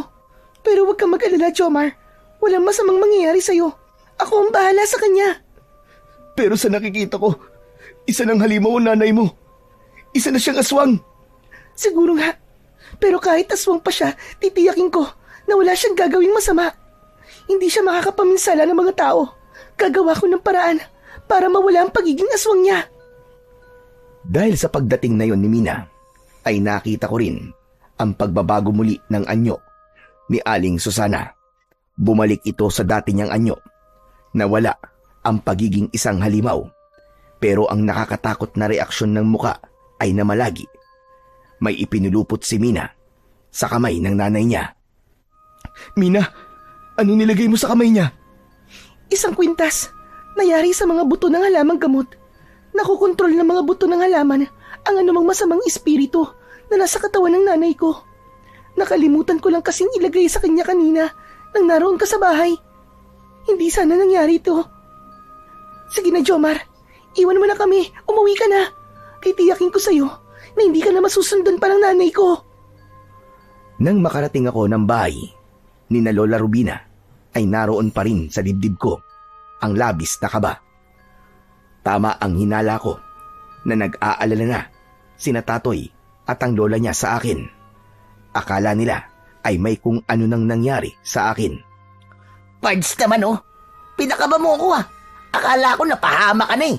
Pero huwag kang mag-alala, Jomar. Walang masamang mangyayari sa'yo. Ako ang bahala sa kanya. Pero sa nakikita ko, isa ng halimaw ang nanay mo. Isa na siyang aswang. Siguro nga. Pero kahit aswang pa siya, titiyakin ko na wala siyang gagawing masama. Hindi siya makakapaminsala ng mga tao. Gagawa ko ng paraan para mawala ang pagiging aswang niya. Dahil sa pagdating na yon ni Mina, ay nakita ko rin ang pagbabago muli ng anyo ni Aling Susana. Bumalik ito sa dati niyang anyo. Nawala ang pagiging isang halimaw. Pero ang nakakatakot na reaksyon ng muka ay namalagi. May ipinulupot si Mina sa kamay ng nanay niya. Mina, ano nilagay mo sa kamay niya? Isang kwintas. Nayari sa mga buto ng halamang gamot. Nakokontrol ng mga buto ng halaman ang anumang masamang espiritu na nasa katawan ng nanay ko. Nakalimutan ko lang kasing ilagay sa kanya kanina nang naroon ka sa bahay. Hindi sana nangyari ito. Sige na, Jomar. Iwan mo na kami. Umuwi ka na. Titiyakin ko sa'yo na hindi ka na masusundan pa ng nanay ko. Nang makarating ako ng bahay ni na Lola Rubina, ay naroon pa rin sa dibdib ko ang labis na kaba. Tama ang hinala ko na nag-aalala na sina Tatoy at ang lola niya sa akin. Akala nila ay may kung ano nang nangyari sa akin. Pards naman oh. Pinakaba mo ako ah. Akala ko napahama ka na eh.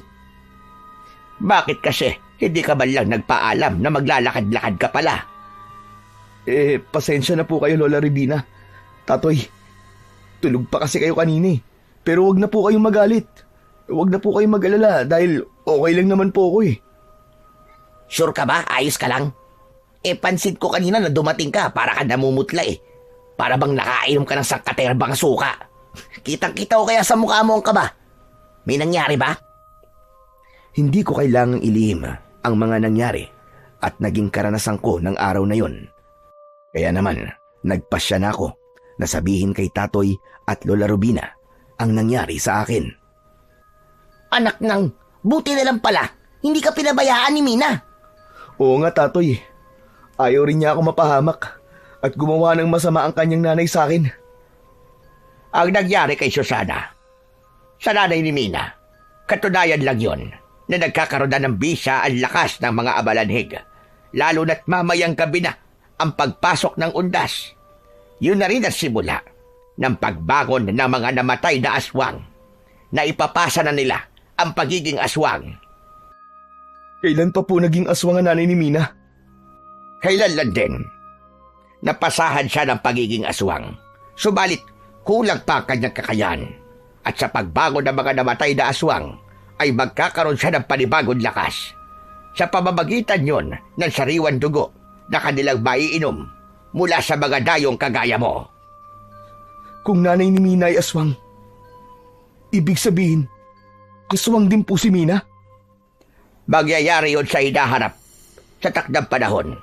Bakit kasi hindi ka ba lang nagpaalam na maglalakad-lakad ka pala? Pasensya na po kayo, Lola Rubina. Tatoy, tulog pa kasi kayo kanina eh. Pero wag na po kayong magalit. Wag na po kayong mag-alala dahil okay lang naman po ako eh. Sure ka ba? Ayos ka lang? Pansin ko kanina na dumating ka para ka namumutla eh. Para bang nakainom ka ng sangkaterbang suka. Kitang-kita ko kaya sa mukha mo ang kaba. May nangyari ba? Hindi ko kailangang ilihim ang mga nangyari at naging karanasan ko ng araw na yon. Kaya naman, nagpasya na ako na sabihin kay Tatoy at Lola Rubina ang nangyari sa akin. Anak nang, buti na lang pala. Hindi ka pinabayaan ni Mina. Oo nga, Tatoy. Ayaw rin niya ako mapahamak at gumawa ng masama ang kanyang nanay sa akin. Ang nangyari kay Susana, sa nanay ni Mina, katunayan lang yon na nagkakaroon na ng bisa ang lakas ng mga abalanhig, lalo na't mamayang gabi na ang pagpasok ng undas. Yun na rin ang simula ng pagbangon ng mga namatay na aswang na ipapasa na nila ang pagiging aswang. Kailan pa po naging aswang ang nanay ni Mina? Kailan lang din, napasahan siya ng pagiging aswang. Subalit, kulang pa ang kanyang kakayan. At sa pagbangon ng mga namatay na aswang, ay magkakaroon siya ng panibagong lakas. Sa pamamagitan yon ng sariwan dugo na kanilang maiinom mula sa mga dayong kagaya mo. Kung nanay ni Mina ay aswang, ibig sabihin, aswang din po si Mina? Magyayari yon sa hinaharap sa takdang panahon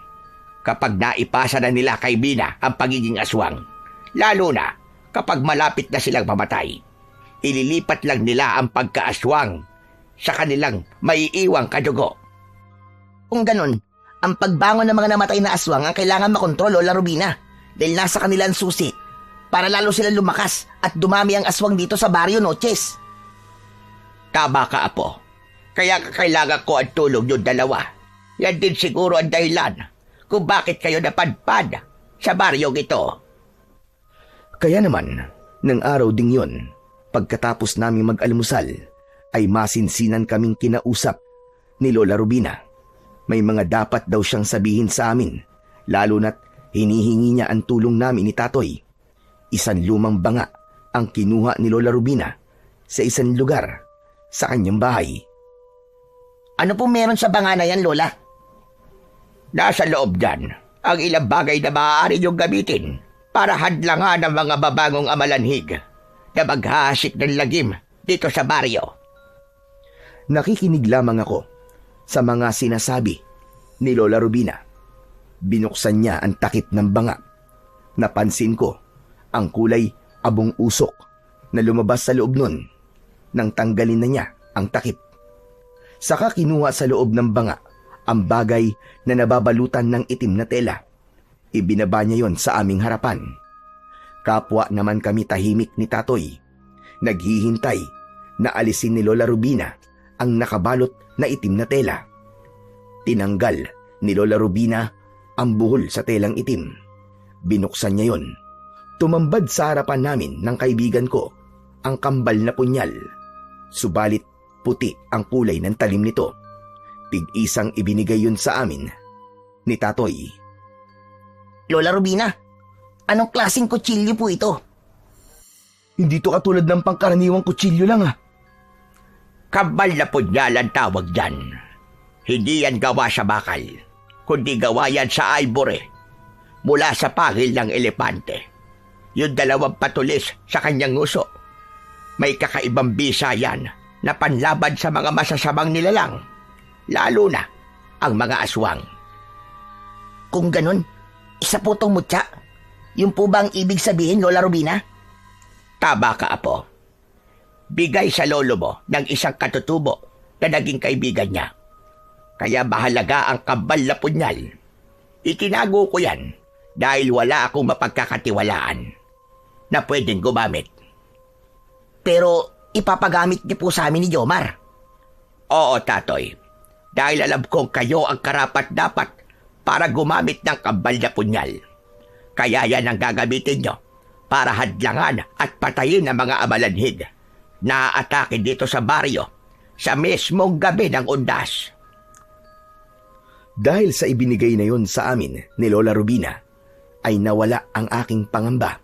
kapag naipasa na nila kay Mina ang pagiging aswang. Lalo na kapag malapit na silang mamatay. Ililipat lang nila ang pagkaaswang sa kanilang maiiwang kadugo. Kung ganun, ang pagbangon ng mga namatay na aswang ang kailangan makontrol, Lola Rubina. Dahil nasa kanilang susi. Para lalo silang lumakas at dumami ang aswang dito sa Barrio Noches. Tama ka, Apo. Kaya kailangan ko ang tulong yung dalawa. Yan din siguro ang dahilan kung bakit kayo napadpad sa baryong ito. Kaya naman, ng araw ding yon, pagkatapos naming mag-almusal, ay masinsinan kaming kinausap ni Lola Rubina. May mga dapat daw siyang sabihin sa amin, lalo na't hinihingi niya ang tulong namin ni Tatoy. Isang lumang banga ang kinuha ni Lola Rubina sa isang lugar sa kanyang bahay. Ano pong meron sa banga na yan, Lola? Nasa loob dyan ang ilang bagay na maaari niyong gamitin para hadlangan ang mga babangong amalanhig na maghahasik ng lagim dito sa baryo. Nakikinig lamang ako sa mga sinasabi ni Lola Rubina. Binuksan niya ang takip ng banga. Napansin ko ang kulay abong usok na lumabas sa loob nun nang tanggalin na niya ang takip. Saka kinuha sa loob ng banga ang bagay na nababalutan ng itim na tela. Ibinaba niya yon sa aming harapan. Kapwa naman kami tahimik ni Tatoy. Naghihintay na alisin ni Lola Rubina ang nakabalot na itim na tela. Tinanggal ni Lola Rubina ang buhol sa telang itim. Binuksan niya yon. Tumambad sa harapan namin ng kaibigan ko ang kambal na punyal. Subalit puti ang kulay ng talim nito. Tig-isang ibinigay yun sa amin ni Tatoy. Lola Rubina, anong klaseng kutsilyo po ito? Hindi to katulad ng pangkaraniwang kutsilyo lang Kambal na punyal ang tawag dyan. Hindi yan gawa sa bakal, kundi gawa yan sa ivory mula sa pangil ng elepante. Yung dalawang patulis sa kanyang nguso. May kakaibang bisa yan na panlaban sa mga masasamang nilalang, lalo na ang mga aswang. Kung ganun, isa po tong mutya. Yung po ba ang ibig sabihin, Lola Rubina? Tama ka, Apo. Bigay sa lolo mo ng isang katutubo na naging kaibigan niya. Kaya mahalaga ang kambal na punyal. Itinago ko yan dahil wala akong mapagkakatiwalaan na pwedeng gumamit. Pero ipapagamit niyo po sa amin ni Jomar. Oo, Tatoy. Dahil alam kong kayo ang karapat-dapat para gumamit ng kambal na punyal. Kaya yan ang gagamitin nyo para hadlangan at patayin ang mga amalanhig na aatake dito sa baryo sa mismong gabi ng undas. Dahil sa ibinigay na yon sa amin ni Lola Rubina, ay nawala ang aking pangamba.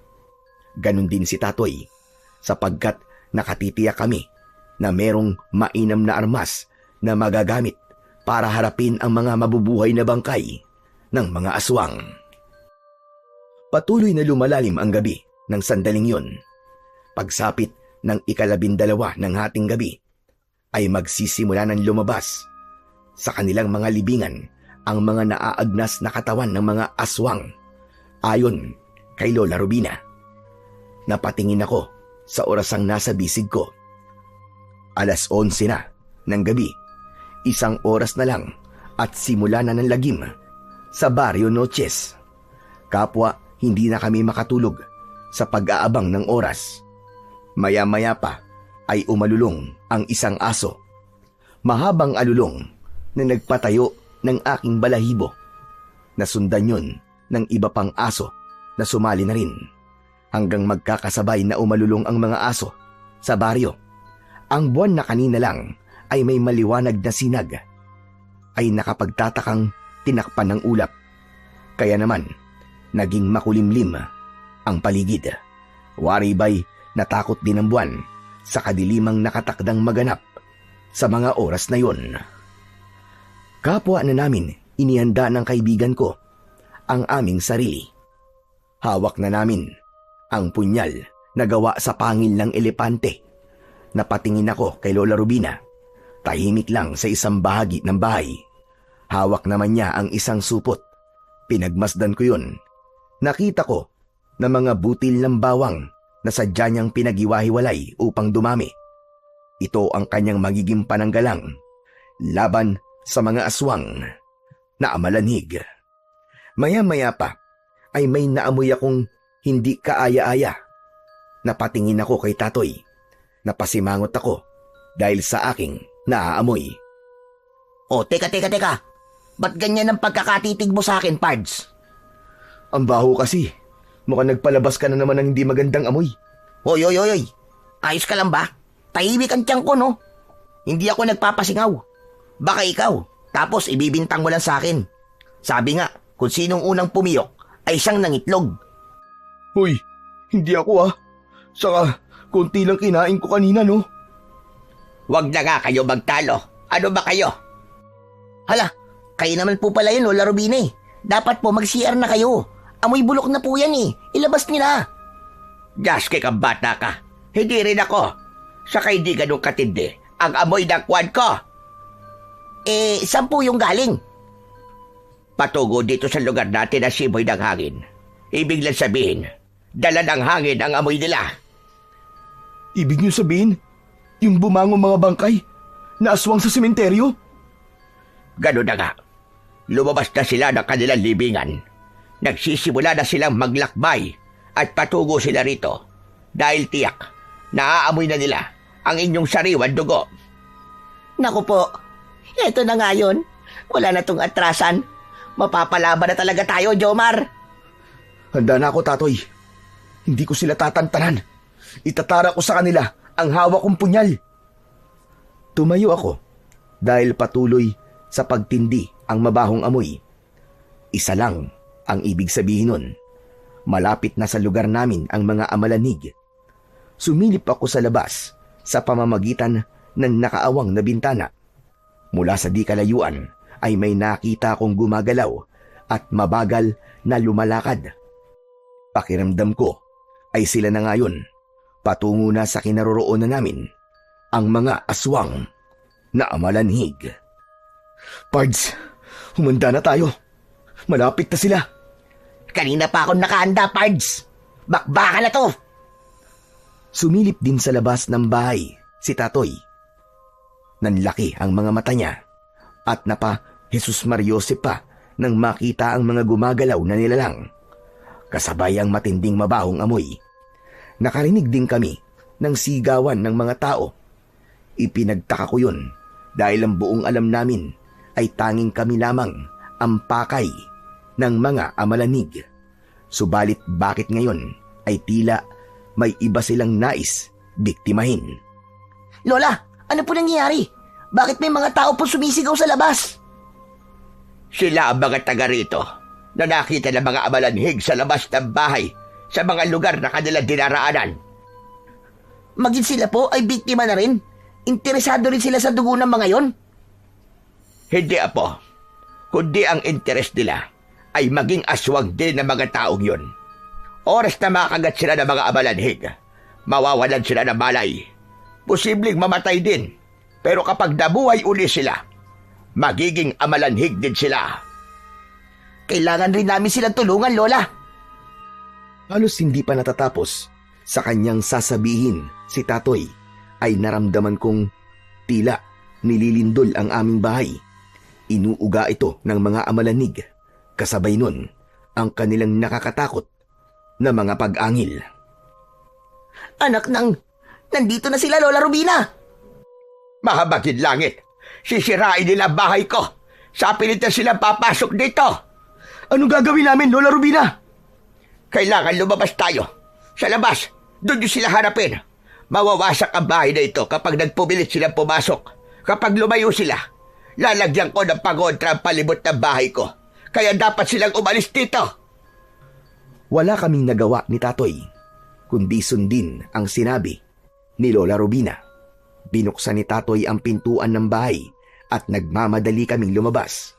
Ganon din si Tatoy, sapagkat nakatitiyak kami na merong mainam na armas na magagamit para harapin ang mga mabubuhay na bangkay ng mga aswang. Patuloy na lumalalim ang gabi ng sandaling yon. Pagsapit ng 12 ng hating gabi, ay magsisimula ng lumabas sa kanilang mga libingan ang mga naaagnas na katawan ng mga aswang, ayon kay Lola Rubina. Napatingin ako sa orasang nasa bisig ko. 11:00 na ng gabi, 1 oras na lang at simula na ng lagim sa Barrio Noches. Kapwa hindi na kami makatulog sa pag-aabang ng oras. Maya-maya pa ay umalulong ang isang aso. Mahabang alulong na nagpatayo ng aking balahibo. Nasundan yun ng iba pang aso na sumali na rin. Hanggang magkakasabay na umalulong ang mga aso sa baryo. Ang buwan na kanina lang ay may maliwanag na sinag ay nakapagtatakang tinakpan ng ulap. Kaya naman, naging makulimlim ang paligid. Waribay, natakot din ang buwan sa kadilimang nakatakdang maganap sa mga oras na yon. Kapwa na namin inihanda ng kaibigan ko ang aming sarili. Hawak na namin ang punyal na gawa sa pangil ng elepante. Napatingin ako kay Lola Rubina. Tahimik lang sa isang bahagi ng bahay. Hawak naman niya ang isang supot. Pinagmasdan ko yun. Nakita ko na mga butil ng bawang na sadya niyang pinag-iwahiwalay upang dumami. Ito ang kanyang magiging pananggalang laban sa mga aswang na amalanhig. Maya-maya pa ay may naamoy akong hindi kaaya-aya. Napatingin ako kay Tatoy. Napasimangot ako dahil sa aking naaamoy. O, teka. Ba't ganyan ang pagkakatitig mo sa akin, Pards? Ang baho kasi. Mukhang nagpalabas ka na naman ng hindi magandang amoy. Oy. Ayos ka lang ba? Tahimik ang tiyan ko, no? Hindi ako nagpapasingaw. Baka ikaw, tapos ibibintang mo lang sa akin. Sabi nga, kung sinong unang pumiyok, ay siyang nangitlog. Hoy, hindi ako Saka, konti lang kinain ko kanina, no? Huwag na nga kayo magtalo. Ano ba kayo? Hala, kayo naman po pala yun, Lola Rubina. Dapat po mag-CR na kayo. Amoy bulok na po yan eh. Ilabas nila. Jaske kang bata ka. Hindi rin ako. Saka hindi ganun katindi ang amoy ng kwan ko. Saan po yung galing? Patungo dito sa lugar natin na simoy ng hangin. Ibig lang sabihin, dala ng hangin ang amoy nila. Ibig niyo sabihin, yung bumangong mga bangkay na aswang sa sementeryo? Ganun na nga. Lumabas na sila ng kanilang libingan. Nagsisimula na silang maglakbay at patungo sila rito dahil tiyak naaamoy na nila ang inyong sariwan dugo. Naku po, eto na nga yun. Wala na tong atrasan. Mapapalaban na talaga tayo, Jomar. Handa na ako, Tatoy. Hindi ko sila tatantanan. Itatara ko sa kanila ang hawak kong punyal. Tumayo ako dahil patuloy sa pagtindi ang mabahong amoy. Isa lang ang ibig sabihin nun. Malapit na sa lugar namin ang mga amalanig. Sumilip ako sa labas sa pamamagitan ng nakaawang na bintana. Mula sa di kalayuan ay may nakita akong gumagalaw at mabagal na lumalakad. Pakiramdam ko ay sila na ngayon patungo na sa kinaroroonan namin, ang mga aswang na amalanhig. Pards, humanda na tayo. Malapit na sila. Kanina pa ako nakahanda, Pards. Bakbaka na to. Sumilip din sa labas ng bahay si Tatoy. Nanlaki ang mga mata niya at Jesus Mariosep pa nang makita ang mga gumagalaw na nilalang. Kasabay ang matinding mabahong amoy. Nakarinig din kami ng sigawan ng mga tao. Ipinagtaka ko yun dahil ang buong alam namin ay tanging kami lamang ang pakay ng mga amalanig. Subalit bakit ngayon ay tila may iba silang nais biktimahin? Lola, ano po nangyayari? Bakit may mga tao po sumisigaw sa labas? Sila ang mga taga rito na nakita ng mga amalanhig sa labas ng bahay sa mga lugar na kanilang dinaraanan. Maging sila po ay biktima na rin? Interesado rin sila sa dugo ng mga yon? Hindi, Apo. Kundi ang interes nila ay maging aswang din ng mga taong yun. Oras na makagat sila ng mga amalanhig, mawawalan sila ng malay. Posibleng mamatay din. Pero kapag nabuhay uli sila, magiging amalanhig din sila. Kailangan rin namin silang tulungan, Lola. Halos hindi pa natatapos sa kanyang sasabihin si Tatoy ay naramdaman kong tila nililindol ang aming bahay. Inuuga ito ng mga amalanig. Kasabay nun ang kanilang nakakatakot na mga pag-angil. Anak nandito na sila, Lola Rubina. Mahabagin langit, sisirain nila ang bahay ko. Sa pilit na silang papasok dito. Anong gagawin namin, Lola Rubina? Kailangan lumabas tayo. Sa labas, doon nyo sila harapin. Mawawasak ang bahay na ito kapag nagpumilit silang pumasok. Kapag lumayo sila, lalagyan ko ng pagontra ang palibot ng bahay ko. Kaya dapat silang umalis dito. Wala kaming nagawa ni Tatoy, kundi sundin ang sinabi ni Lola Rubina. Binuksan ni Tatoy ang pintuan ng bahay at nagmamadali kaming lumabas.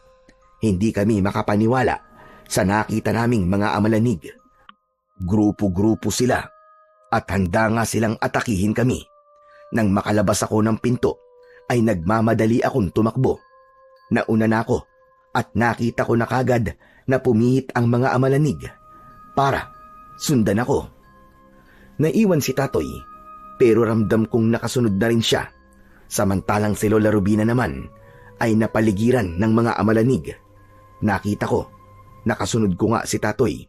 Hindi kami makapaniwala sa nakita naming mga amalanig. Grupo-grupo sila at handa nga silang atakihin kami. Nang makalabas ako ng pinto ay nagmamadali akong tumakbo. Nauna na ako at nakita ko na kagad na pumihit ang mga amalanig para sundan ako. Naiwan si Tatoy pero ramdam kong nakasunod na rin siya. Samantalang si Lola Rubina naman ay napaligiran ng mga amalanig. Nakita ko, nakasunod ko nga si Tatoy.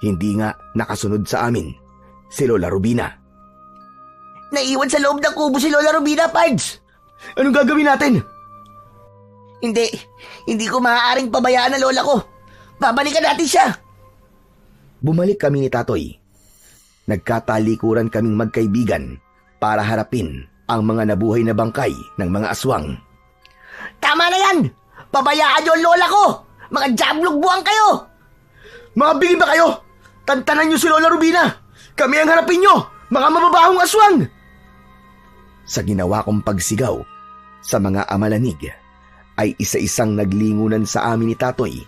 Hindi nga nakasunod sa amin si Lola Rubina. Naiwan sa loob ng kubo si Lola Rubina, Pards. Anong gagawin natin? Hindi ko maaaring pabayaan ang lola ko. Babalikan natin siya. Bumalik kami ni Tatoy. Nagkatalikuran kaming magkaibigan para harapin ang mga nabuhay na bangkay ng mga aswang. Tama na yan! Pabayaan niyo ang lola ko! Mga jablog buwang kayo! Mga bigay ba kayo? Tantanan niyo si Lola Rubina! Kami ang harapin niyo! Mga mababahong aswang! Sa ginawa kong pagsigaw sa mga amalanig, ay isa-isang naglingunan sa amin ni Tatoy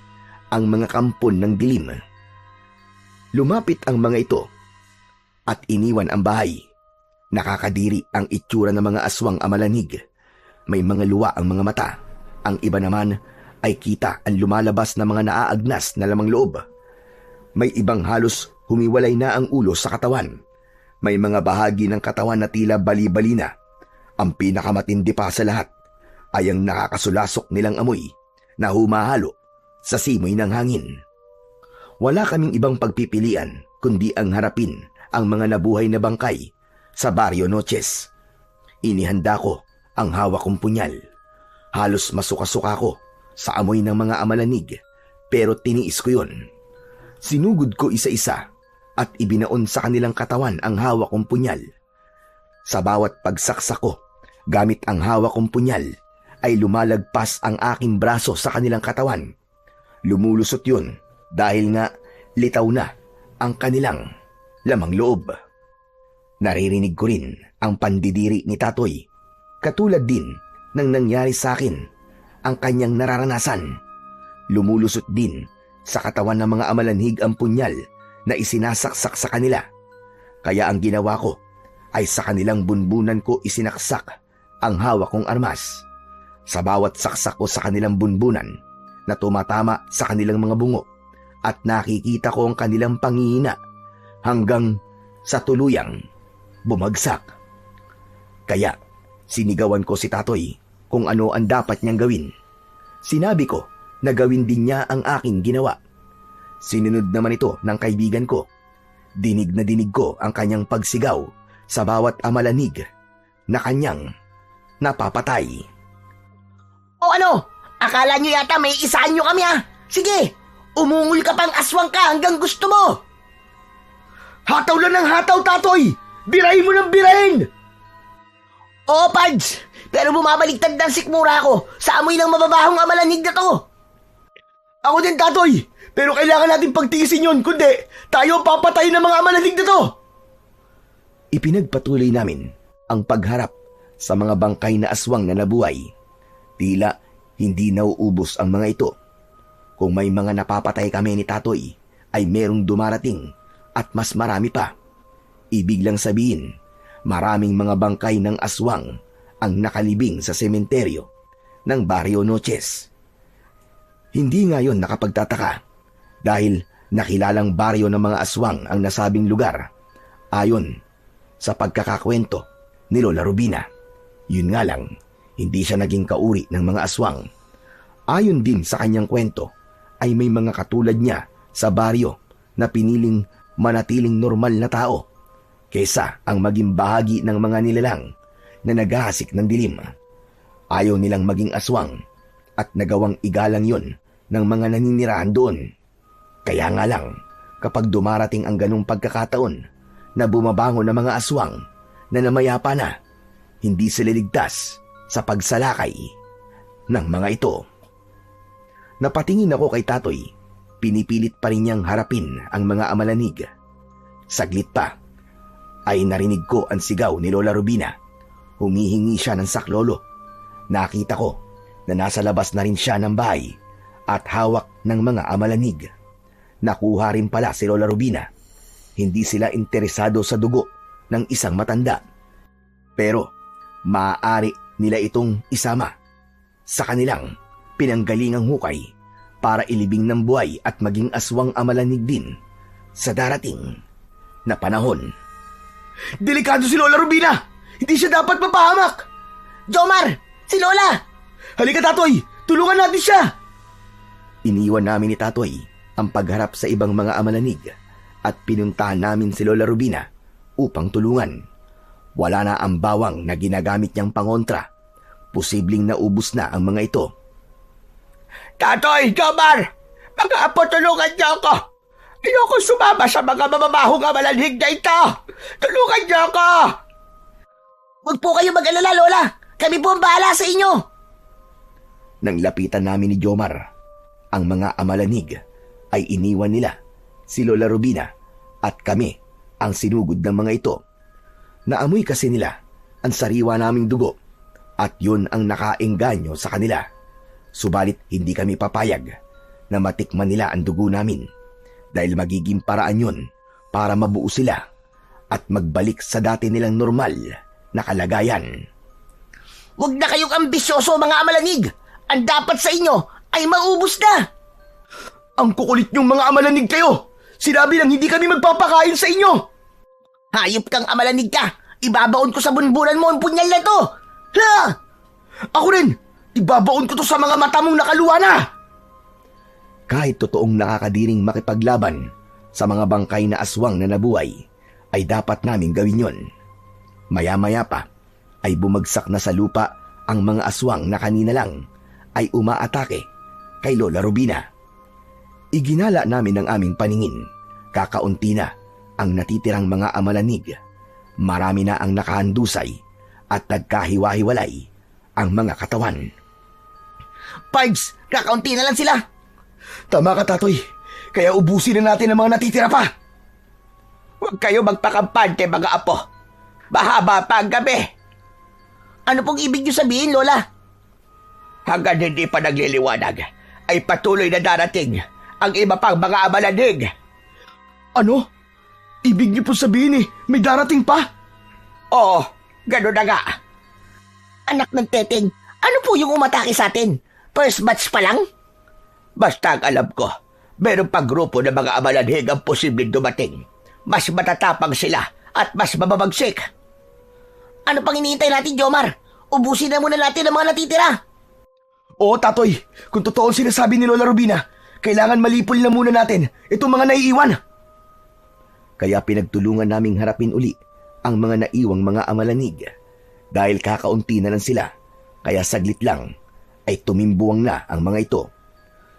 ang mga kampon ng dilim. Lumapit ang mga ito at iniwan ang bahay. Nakakadiri ang itsura ng mga aswang amalanig. May mga luwa ang mga mata. Ang iba naman ay kita ang lumalabas na mga naaagnas na lamang loob. May ibang halos humiwalay na ang ulo sa katawan. May mga bahagi ng katawan na tila bali-bali na. Ang pinakamatindi pa sa lahat ay ang nakakasulasok nilang amoy na humahalo sa simoy ng hangin. Wala kaming ibang pagpipilian kundi ang harapin ang mga nabuhay na bangkay sa Barrio Noches. Inihanda ko ang hawak kong punyal. Halos masuka-suka ko sa amoy ng mga amalanig pero tiniis ko yun. Sinugod ko isa-isa at ibinaon sa kanilang katawan ang hawak kong punyal. Sa bawat pagsaksak ko gamit ang hawak kong punyal ay lumalagpas ang aking braso sa kanilang katawan. Lumulusot yun dahil nga litaw na ang kanilang lamang loob. Naririnig ko rin ang pandidiri ni Tatoy. Katulad din ng nangyari sa akin ang kanyang nararanasan. Lumulusot din sa katawan ng mga amalanhig ang punyal na isinasaksak sa kanila. Kaya ang ginawa ko ay sa kanilang bunbunan ko isinaksak ang hawak kong armas. Sa bawat saksak ko sa kanilang bunbunan na tumatama sa kanilang mga bungo at nakikita ko ang kanilang pangihina hanggang sa tuluyang bumagsak. Kaya sinigawan ko si Tatoy kung ano ang dapat niyang gawin. Sinabi ko na gawin din niya ang aking ginawa. Sinunod naman ito ng kaibigan ko. Dinig na dinig ko ang kanyang pagsigaw sa bawat amalanig na kanyang napapatay. O ano? Akala nyo yata may isahan nyo kami ha? Sige, umungol ka pang aswang ka hanggang gusto mo. Hataw lang ng hataw, Tatoy! Birahin mo ng birahin! Oo, Pards, pero bumabaligtad ng sikmura ko sa amoy ng mababahong amalanig na to. Ako din, Tatoy! Pero kailangan natin pagtiisin yun, kundi tayo papatayin ng mga amalanig na to! Ipinagpatuloy namin ang pagharap sa mga bangkay na aswang na nabuhay. Tila hindi nauubos ang mga ito. Kung may mga napapatay kami ni Tatoy, ay merong dumarating at mas marami pa. Ibig lang sabihin, maraming mga bangkay ng aswang ang nakalibing sa sementeryo ng Barrio Noches. Hindi ngayon nakapagtataka dahil nakilalang baryo ng mga aswang ang nasabing lugar ayon sa pagkakakwento ni Lola Rubina. Yun nga lang, hindi siya naging kauri ng mga aswang. Ayon din sa kanyang kwento, ay may mga katulad niya sa baryo na piniling manatiling normal na tao kesa ang maging bahagi ng mga nilalang na naghahasik ng dilim. Ayaw nilang maging aswang at nagawang igalang yon ng mga naninirahan doon. Kaya nga lang, kapag dumarating ang ganong pagkakataon na bumabangon ng mga aswang na namayapa na, hindi sila ligtas sa pagsalakay ng mga ito. Napatingin ako kay Tatoy. Pinipilit pa rin niyang harapin ang mga amalanig. Saglit pa, ay narinig ko ang sigaw ni Lola Rubina. Humihingi siya ng saklolo. Nakita ko na nasa labas na rin siya ng bahay at hawak ng mga amalanig. Nakuha rin pala si Lola Rubina. Hindi sila interesado sa dugo ng isang matanda. Pero maaari nila itong isama sa kanilang pinanggalingang hukay para ilibing ng buhay at maging aswang amalanig din sa darating na panahon. Delikado si Lola Rubina! Hindi siya dapat mapahamak! Jomar! Si Lola! Halika, Tatoy! Tulungan natin siya! Iniwan namin ni Tatoy ang pagharap sa ibang mga amalanig at pinuntahan namin si Lola Rubina upang tulungan. Wala na ang bawang na ginagamit niyang pangontra. Posibleng naubos na ang mga ito. Tatoy, Jomar! Mga apo, tulungan niyo ako! Ayoko sumama sa mga mamamahong amalanhig na ito! Tulungan niyo ako! Huwag po kayo mag-alala, Lola! Kami po ang bahala sa inyo! Nang lapitan namin ni Jomar, ang mga amalanig ay iniwan nila si Lola Rubina at kami ang sinugod ng mga ito. Naamoy kasi nila ang sariwa naming dugo at yun ang nakaengganyo sa kanila. Subalit hindi kami papayag na matikman nila ang dugo namin dahil magiging paraan yun para mabuo sila at magbalik sa dati nilang normal na kalagayan. Huwag na kayong ambisyoso mga amalanig! Ang dapat sa inyo ay maubos na! Ang kukulit niyong mga amalanig kayo! Sinabi lang hindi kami magpapakain sa inyo! Hayop kang amalanig ka! Ibabaon ko sa bunbunan mo ang punyal na to! Ha! Ako rin! Ibabaon ko to sa mga mata mong nakaluwa na! Kahit totoong nakakadiring makipaglaban sa mga bangkay na aswang na nabuhay, ay dapat naming gawin yon. Maya-maya pa ay bumagsak na sa lupa ang mga aswang na kanina lang ay umaatake kay Lola Rubina. Iginala namin ang aming paningin. Kakaunti na ang natitirang mga amalanig. Marami na ang nakahandusay at nagkahiwa-hiwalay ang mga katawan. Pards, kakaunti na lang sila! Tama ka, Tatoy. Kaya ubusin na natin ang mga natitira pa. Huwag kayo magpakampante, mga apo. Mahaba pa ang gabi. Ano pong ibig niyo sabihin, Lola? Hanggang hindi pa nagliliwanag, ay patuloy na darating ang iba pang mga amalanig. Ano? Ibig niyo po sabihin may darating pa? Oo, gano'n na nga. Anak ng teteng, ano po yung umatake sa atin? First batch pa lang? Basta ang alam ko, meron pang grupo ng mga amalanig ang posibleng dumating. Mas matatapang sila at mas mababagsik. Ano pang iniintay natin, Jomar? Ubusin na muna natin ang mga natitira. Oo, Tatoy. Kung totoo ang sinasabi ni Lola Rubina, kailangan malipol na muna natin itong mga naiiwan. Kaya pinagtulungan naming harapin uli ang mga naiwang mga amalanig. Dahil kakaunti na lang sila, kaya saglit lang ay tumimbuwang na ang mga ito.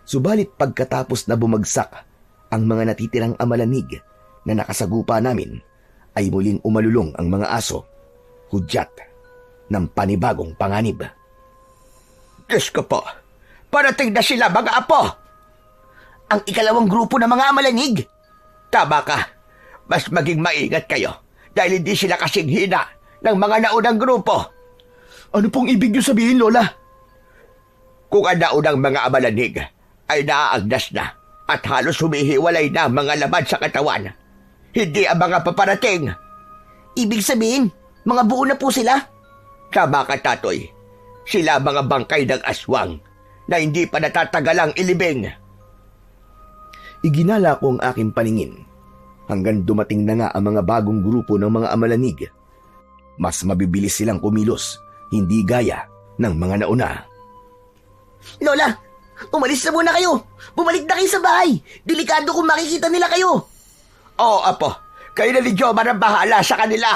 Subalit pagkatapos na bumagsak ang mga natitirang amalanig na nakasagupa namin, ay muling umalulong ang mga aso, hudyat ng panibagong panganib. Diyos ko po, parating na sila, mga apo. Ang ikalawang grupo ng mga amalanig? Tama ka, mas maging maingat kayo dahil hindi sila kasing hina ng mga naunang grupo. Ano pong ibig niyo sabihin, Lola? Kung ang naunang mga amalanig ay naaagdas na at halos humihiwalay na mga laman sa katawan, hindi ang mga paparating. Ibig sabihin, mga buo na po sila? Tama ka, Tatoy. Sila mga bangkay ng aswang na hindi pa natatagalang ilibing. Iginala ko ang aking paningin hanggang dumating na nga ang mga bagong grupo ng mga amalanig. Mas mabibilis silang kumilos, hindi gaya ng mga nauna. Lola, umalis na muna kayo. Bumalik na kayo sa bahay. Delikado kung makikita nila kayo. Oo, apo. Kayo na ni Jomar ang bahala sa kanila.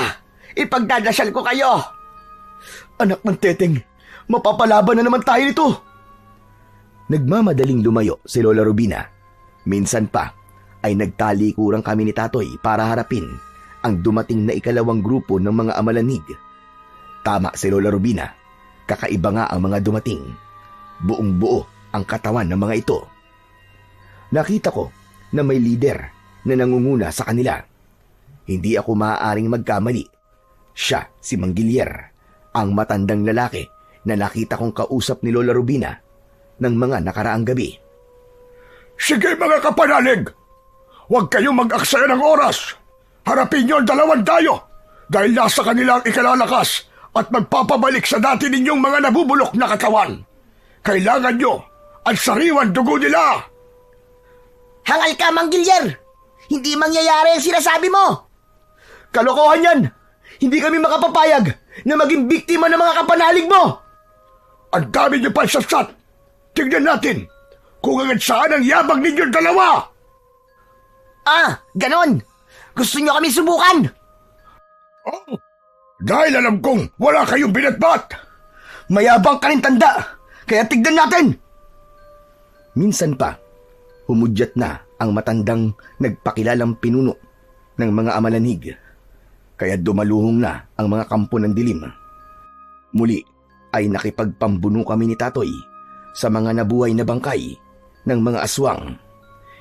Ipagdadasal ko kayo. Anak ng teteng, mapapalaban na naman tayo nito. Nagmamadaling lumayo si Lola Rubina. Minsan pa ay nagtalikurang kami ni Tatoy para harapin ang dumating na ikalawang grupo ng mga amalanig. Tama si Lola Rubina, kakaiba nga ang mga dumating. Buong buo ang katawan ng mga ito. Nakita ko na may leader na nangunguna sa kanila. Hindi ako maaaring magkamali. Siya si Manggilier, ang matandang lalaki na nakita kong kausap ni Lola Rubina ng mga nakaraang gabi. Sige mga kapanalig, huwag kayong mag-aksaya ng oras. Harapin niyo ang dalawang dayo dahil nasa kanila ang ikalalakas at magpapabalik sa dati ninyong mga nabubulok na katawan. Kailangan niyo ang sariwan dugo nila. Hangal ka, Manggilier! Hindi mangyayari ang sinasabi mo! Kalokohan yan! Hindi kami makapapayag na maging biktima ng mga kapanalig mo! Ang dami niyo pa sasat. Tignan natin kung hanggang saan ang yabang ninyong dalawa. Ah, ganon! Gusto niyo kami subukan? Oh, dahil alam kong wala kayong binatbat. Mayabang ka rin tanda, kaya tignan natin! Minsan pa, humudyat na ang matandang nagpakilalang pinuno ng mga amalanig, kaya dumaluhong na ang mga kampo ng dilim. Muli ay nakipagpambuno kami ni Tatoy sa mga nabuhay na bangkay ng mga aswang.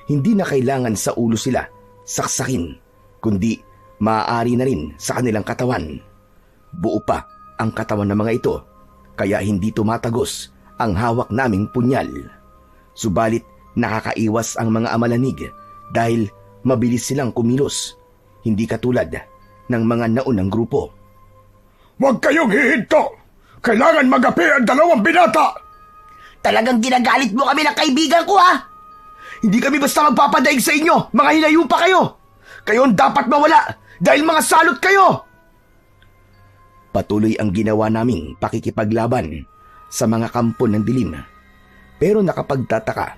Hindi na kailangan sa ulo sila saksakin, kundi maaari na rin sa kanilang katawan. Buo pa ang katawan ng mga ito, kaya hindi tumatagos ang hawak naming punyal. Subalit nakakaiwas ang mga amalanig dahil mabilis silang kumilos, hindi katulad ng mga naunang grupo. Huwag kayong hihinto! Kailangan magapi ang 2 binata! Talagang ginagalit mo kami ng kaibigan ko, ha? Hindi kami basta magpapadaig sa inyo, mga hinayu pa kayo! Kayo ang dapat mawala dahil mga salot kayo! Patuloy ang ginawa naming pakikipaglaban sa mga kampo ng dilim. Pero nakapagtataka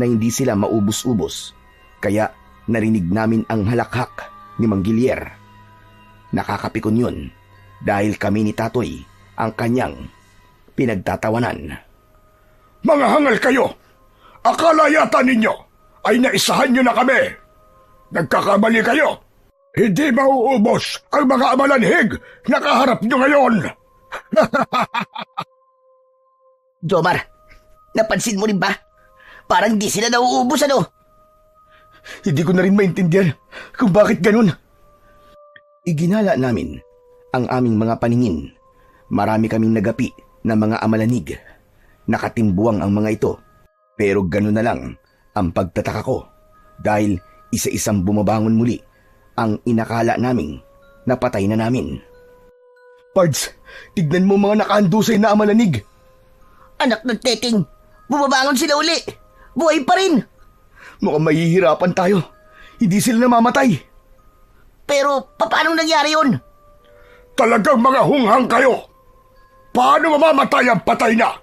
na hindi sila maubos-ubos, kaya narinig namin ang halakhak ni Mang Gilier. Nakakapikon yun dahil kami ni Tatoy ang kanyang pinagtatawanan. Mga hangal kayo! Akala yata ninyo ay naisahan nyo na kami! Nagkakamali kayo! Hindi mauubos ang mga amalanhig na kaharap nyo ngayon! Jomar, napansin mo rin ba? Parang di sila nauubos, ano? Hindi ko na rin maintindihan kung bakit ganun. Iginala namin ang aming mga paningin. Marami kaming nagapi na mga amalanig. Nakatimbuang ang mga ito. Pero ganun na lang ang pagtataka ko dahil isa-isang bumabangon muli ang inakala naming napatay na namin. Pards, tignan mo mga nakahandusay na amalanig. Anak ng teting, bumabangon sila uli. Buhay pa rin. Mukhang mahihirapan tayo. Hindi sila namamatay. Pero paano nangyari yun? Talagang mga hunghang kayo! Paano mamamatay ang patay na?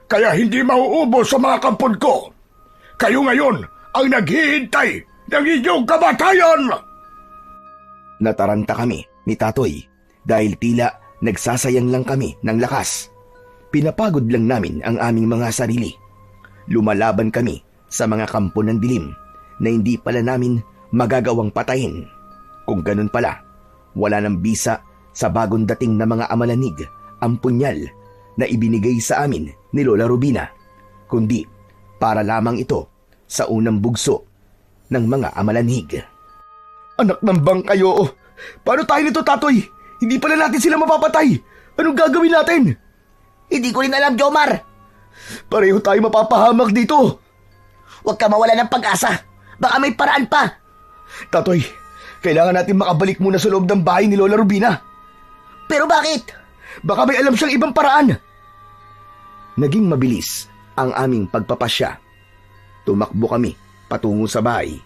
Kaya hindi mauubos sa mga kampon ko. Kayo ngayon ang naghihintay ng inyong kamatayan! Nataranta kami ni Tatoy dahil tila nagsasayang lang kami ng lakas. Pinapagod lang namin ang aming mga sarili. Lumalaban kami sa mga kampo ng dilim na hindi pala namin magagawang patayin. Kung ganun pala, wala nang bisa sa bagong dating na mga amalanig ang punyal na ibinigay sa amin ni Lola Rubina, kundi para lamang ito sa unang bugso ng mga amalanhig. Anak ng bang kayo. Paano tayo nito, Tatoy? Hindi pala natin sila mapapatay. Anong gagawin natin? Hindi ko rin alam, Jomar. Pareho tayo mapapahamak dito. Huwag ka mawala ng pag-asa. Baka may paraan pa. Tatoy, kailangan natin makabalik muna sa loob ng bahay ni Lola Rubina. Pero bakit? Baka may alam siyang ibang paraan. Naging mabilis ang aming pagpapasya. Tumakbo kami patungo sa bahay.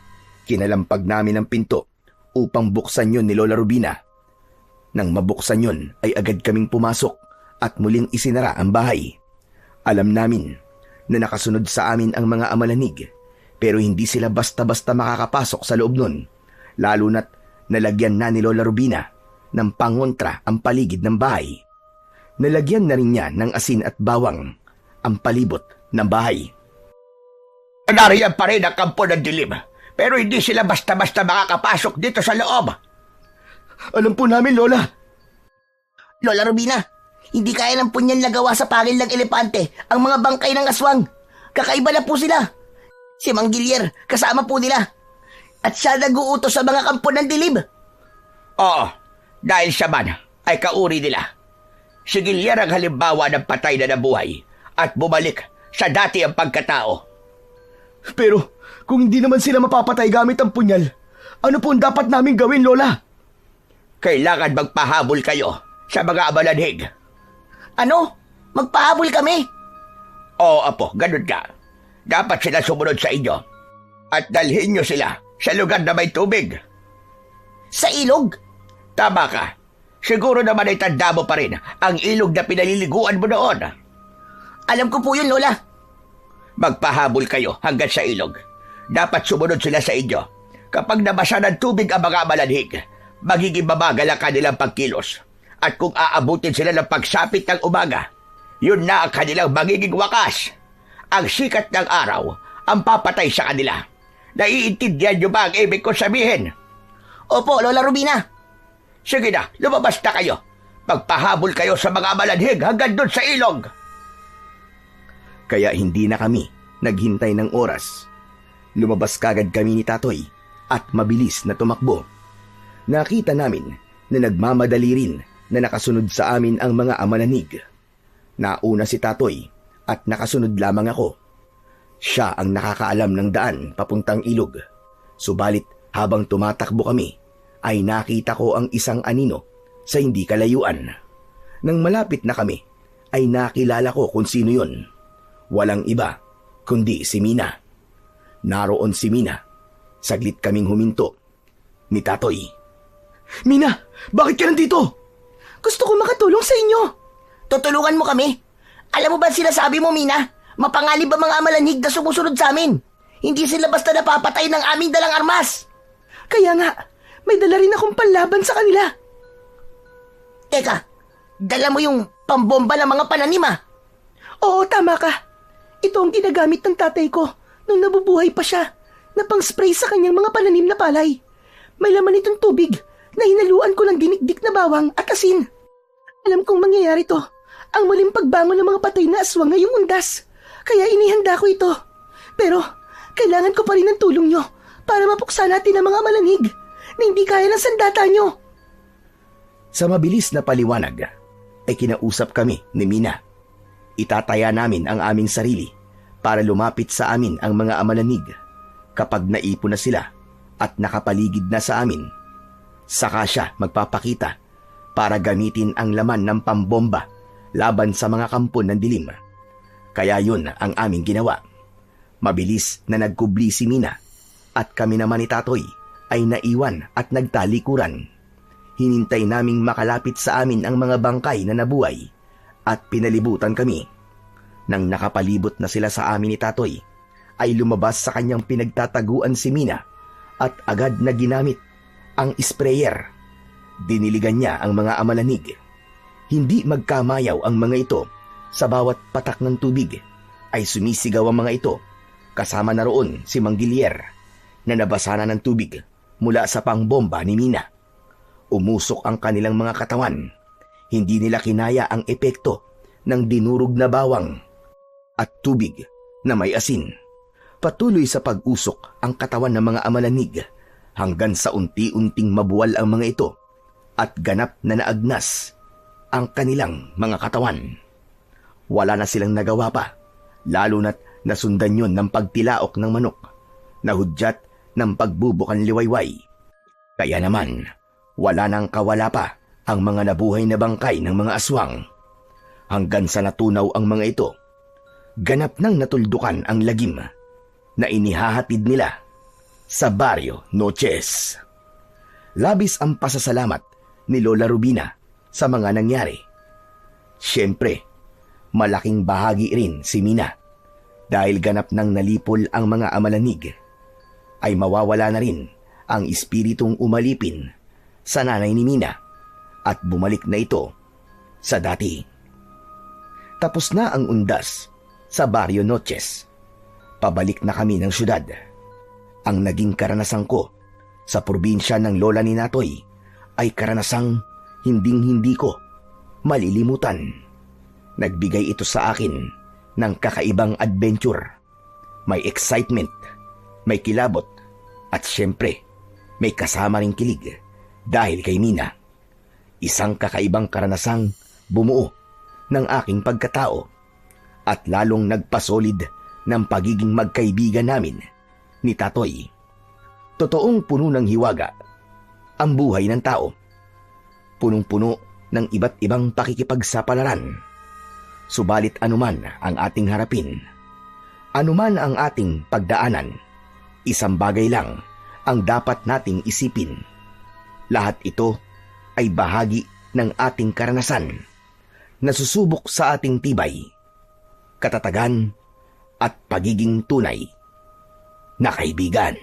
Kinalampag namin ang pinto upang buksan yun ni Lola Rubina. Nang mabuksan yun ay agad kaming pumasok at muling isinara ang bahay. Alam namin na nakasunod sa amin ang mga amalanig, pero hindi sila basta-basta makakapasok sa loob nun, lalo na't nalagyan na ni Lola Rubina ng pangontra ang paligid ng bahay. Nalagyan na rin niya ng asin at bawang ang palibot ng bahay. Nariyan pa rin ang kampo ng dilim, pero hindi sila basta-basta makakapasok dito sa loob. Alam po namin, Lola. Lola Rubina, hindi kaya ng punyan na gawa sa pangil ng elepante ang mga bangkay ng aswang. Kakaiba na po sila. Si Mang Gilier, kasama po nila. At siya nag-uutos sa mga kampo ng dilim. Oo, dahil siya man ay kauri nila. Si Gilier ang halimbawa ng patay na nabuhay at bumalik sa dati ang pagkatao. Pero kung hindi naman sila mapapatay gamit ang punyal, ano po ang dapat namin gawin, Lola? Kailangan magpahabol kayo sa mga amalanhig. Ano? Magpahabol kami? Oo, apo, ganun ka. Dapat sila sumunod sa inyo. At dalhin nyo sila sa lugar na may tubig. Sa ilog? Tama ka. Siguro naman ay tanda mo pa rin ang ilog na pinaliliguan mo noon. Alam ko po yun, Lola. Magpahabol kayo hanggang sa ilog. Dapat sumunod sila sa inyo. Kapag nabasa ng tubig ang mga amalanhig, magiging mabagal ang kanilang pagkilos. At kung aabutin sila ng pagsapit ng umaga, yun na ang kanilang magiging wakas. Ang sikat ng araw ang papatay sa kanila. Naiintindihan nyo ba ang ibig ko sabihin? Opo, Lola Rubina. Sige na, lumabas na kayo. Magpahabol kayo sa mga amalanhig hanggang doon sa ilog. Kaya hindi na kami naghintay ng oras. Lumabas kagad kami ni Tatoy at mabilis na tumakbo. Nakita namin na nagmamadali rin na nakasunod sa amin ang mga amalanig. Nauna si Tatoy at nakasunod lamang ako. Siya ang nakakaalam ng daan papuntang ilog. Subalit habang tumatakbo kami, ay nakita ko ang isang anino sa hindi kalayuan. Nang malapit na kami, ay nakilala ko kung sino yun. Walang iba, kundi si Mina. Naroon si Mina. Saglit kaming huminto ni Tatoy. Mina, bakit ka nandito? Gusto ko makatulong sa inyo. Tutulungan mo kami? Alam mo ba sinasabi mo, Mina? Mapanganib ba mga amalanig na sumusunod sa amin? Hindi sila basta napapatay ng aming dalang armas. Kaya nga, may dala rin akong panlaban sa kanila. Teka, dala mo yung pambomba ng mga pananim ah. Oo, tama ka. Ito ang ginagamit ng tatay ko nung nabubuhay pa siya na pang-spray sa kanyang mga pananim na palay. May laman itong tubig na hinaluan ko ng dinikdik na bawang at asin. Alam kong mangyayari to. Ang muling pagbangon ng mga patay na aswang ngayong undas. Kaya inihanda ko ito. Pero kailangan ko pa rin ng tulong nyo para mapuksa natin ang mga malanig na hindi kaya ng sandata nyo. Sa mabilis na paliwanag, ay kinausap kami ni Mina. Itataya namin ang aming sarili para lumapit sa amin ang mga amalanig kapag naipon na sila at nakapaligid na sa amin. Saka siya magpapakita para gamitin ang laman ng pambomba laban sa mga kampon ng dilim. Kaya yun ang aming ginawa. Mabilis na nagkubli si Mina at kami naman ni Tatoy ay naiwan at nagtalikuran. Hinintay naming makalapit sa amin ang mga bangkay na nabuhay at pinalibutan kami. Nang nakapalibot na sila sa amin ni Tatoy, ay lumabas sa kanyang pinagtataguan si Mina at agad na ginamit ang sprayer. Diniligan niya ang mga amalanig. Hindi magkamayaw ang mga ito. Sa bawat patak ng tubig ay sumisigaw ang mga ito. Kasama na roon si Manggilier na nabasa na ng tubig mula sa pangbomba ni Mina. Umusok ang kanilang mga katawan. Hindi nila kinaya ang epekto ng dinurog na bawang at tubig na may asin. Patuloy sa pag-usok ang katawan ng mga amalanig hanggang sa unti-unting mabuwal ang mga ito at ganap na naagnas ang kanilang mga katawan. Wala na silang nagawa pa, lalo na't nasundan yon ng pagtilaok ng manok na hudyat ng pagbubukan liwayway. Kaya naman, wala nang kawala pa ang mga nabuhay na bangkay ng mga aswang. Hanggang sa natunaw ang mga ito, ganap nang natuldukan ang lagim na inihahatid nila sa Barrio Noches. Labis ang pasasalamat ni Lola Rubina sa mga nangyari. Siyempre, malaking bahagi rin si Mina dahil ganap nang nalipol ang mga amalanig. Ay mawawala na rin ang espiritong umalipin sa nanay ni Mina at bumalik na ito sa dati. Tapos na ang undas sa Barrio Noches. Pabalik na kami ng syudad. Ang naging karanasan ko sa probinsya ng lola ni Natoy ay karanasang hinding-hindi ko malilimutan. Nagbigay ito sa akin ng kakaibang adventure. May excitement, may kilabot, at syempre, may kasama ring kilig dahil kay Mina. Isang kakaibang karanasang bumuo ng aking pagkatao at lalong nagpasolid ng pagiging magkaibigan namin ni Tatoy. Totoong puno ng hiwaga ang buhay ng tao. Punong-puno ng iba't ibang pakikipagsapalaran. Subalit anuman ang ating harapin, anuman ang ating pagdaanan, isang bagay lang ang dapat nating isipin. Lahat ito ay bahagi ng ating karanasan na susubok sa ating tibay, katatagan at pagiging tunay na kaibigan.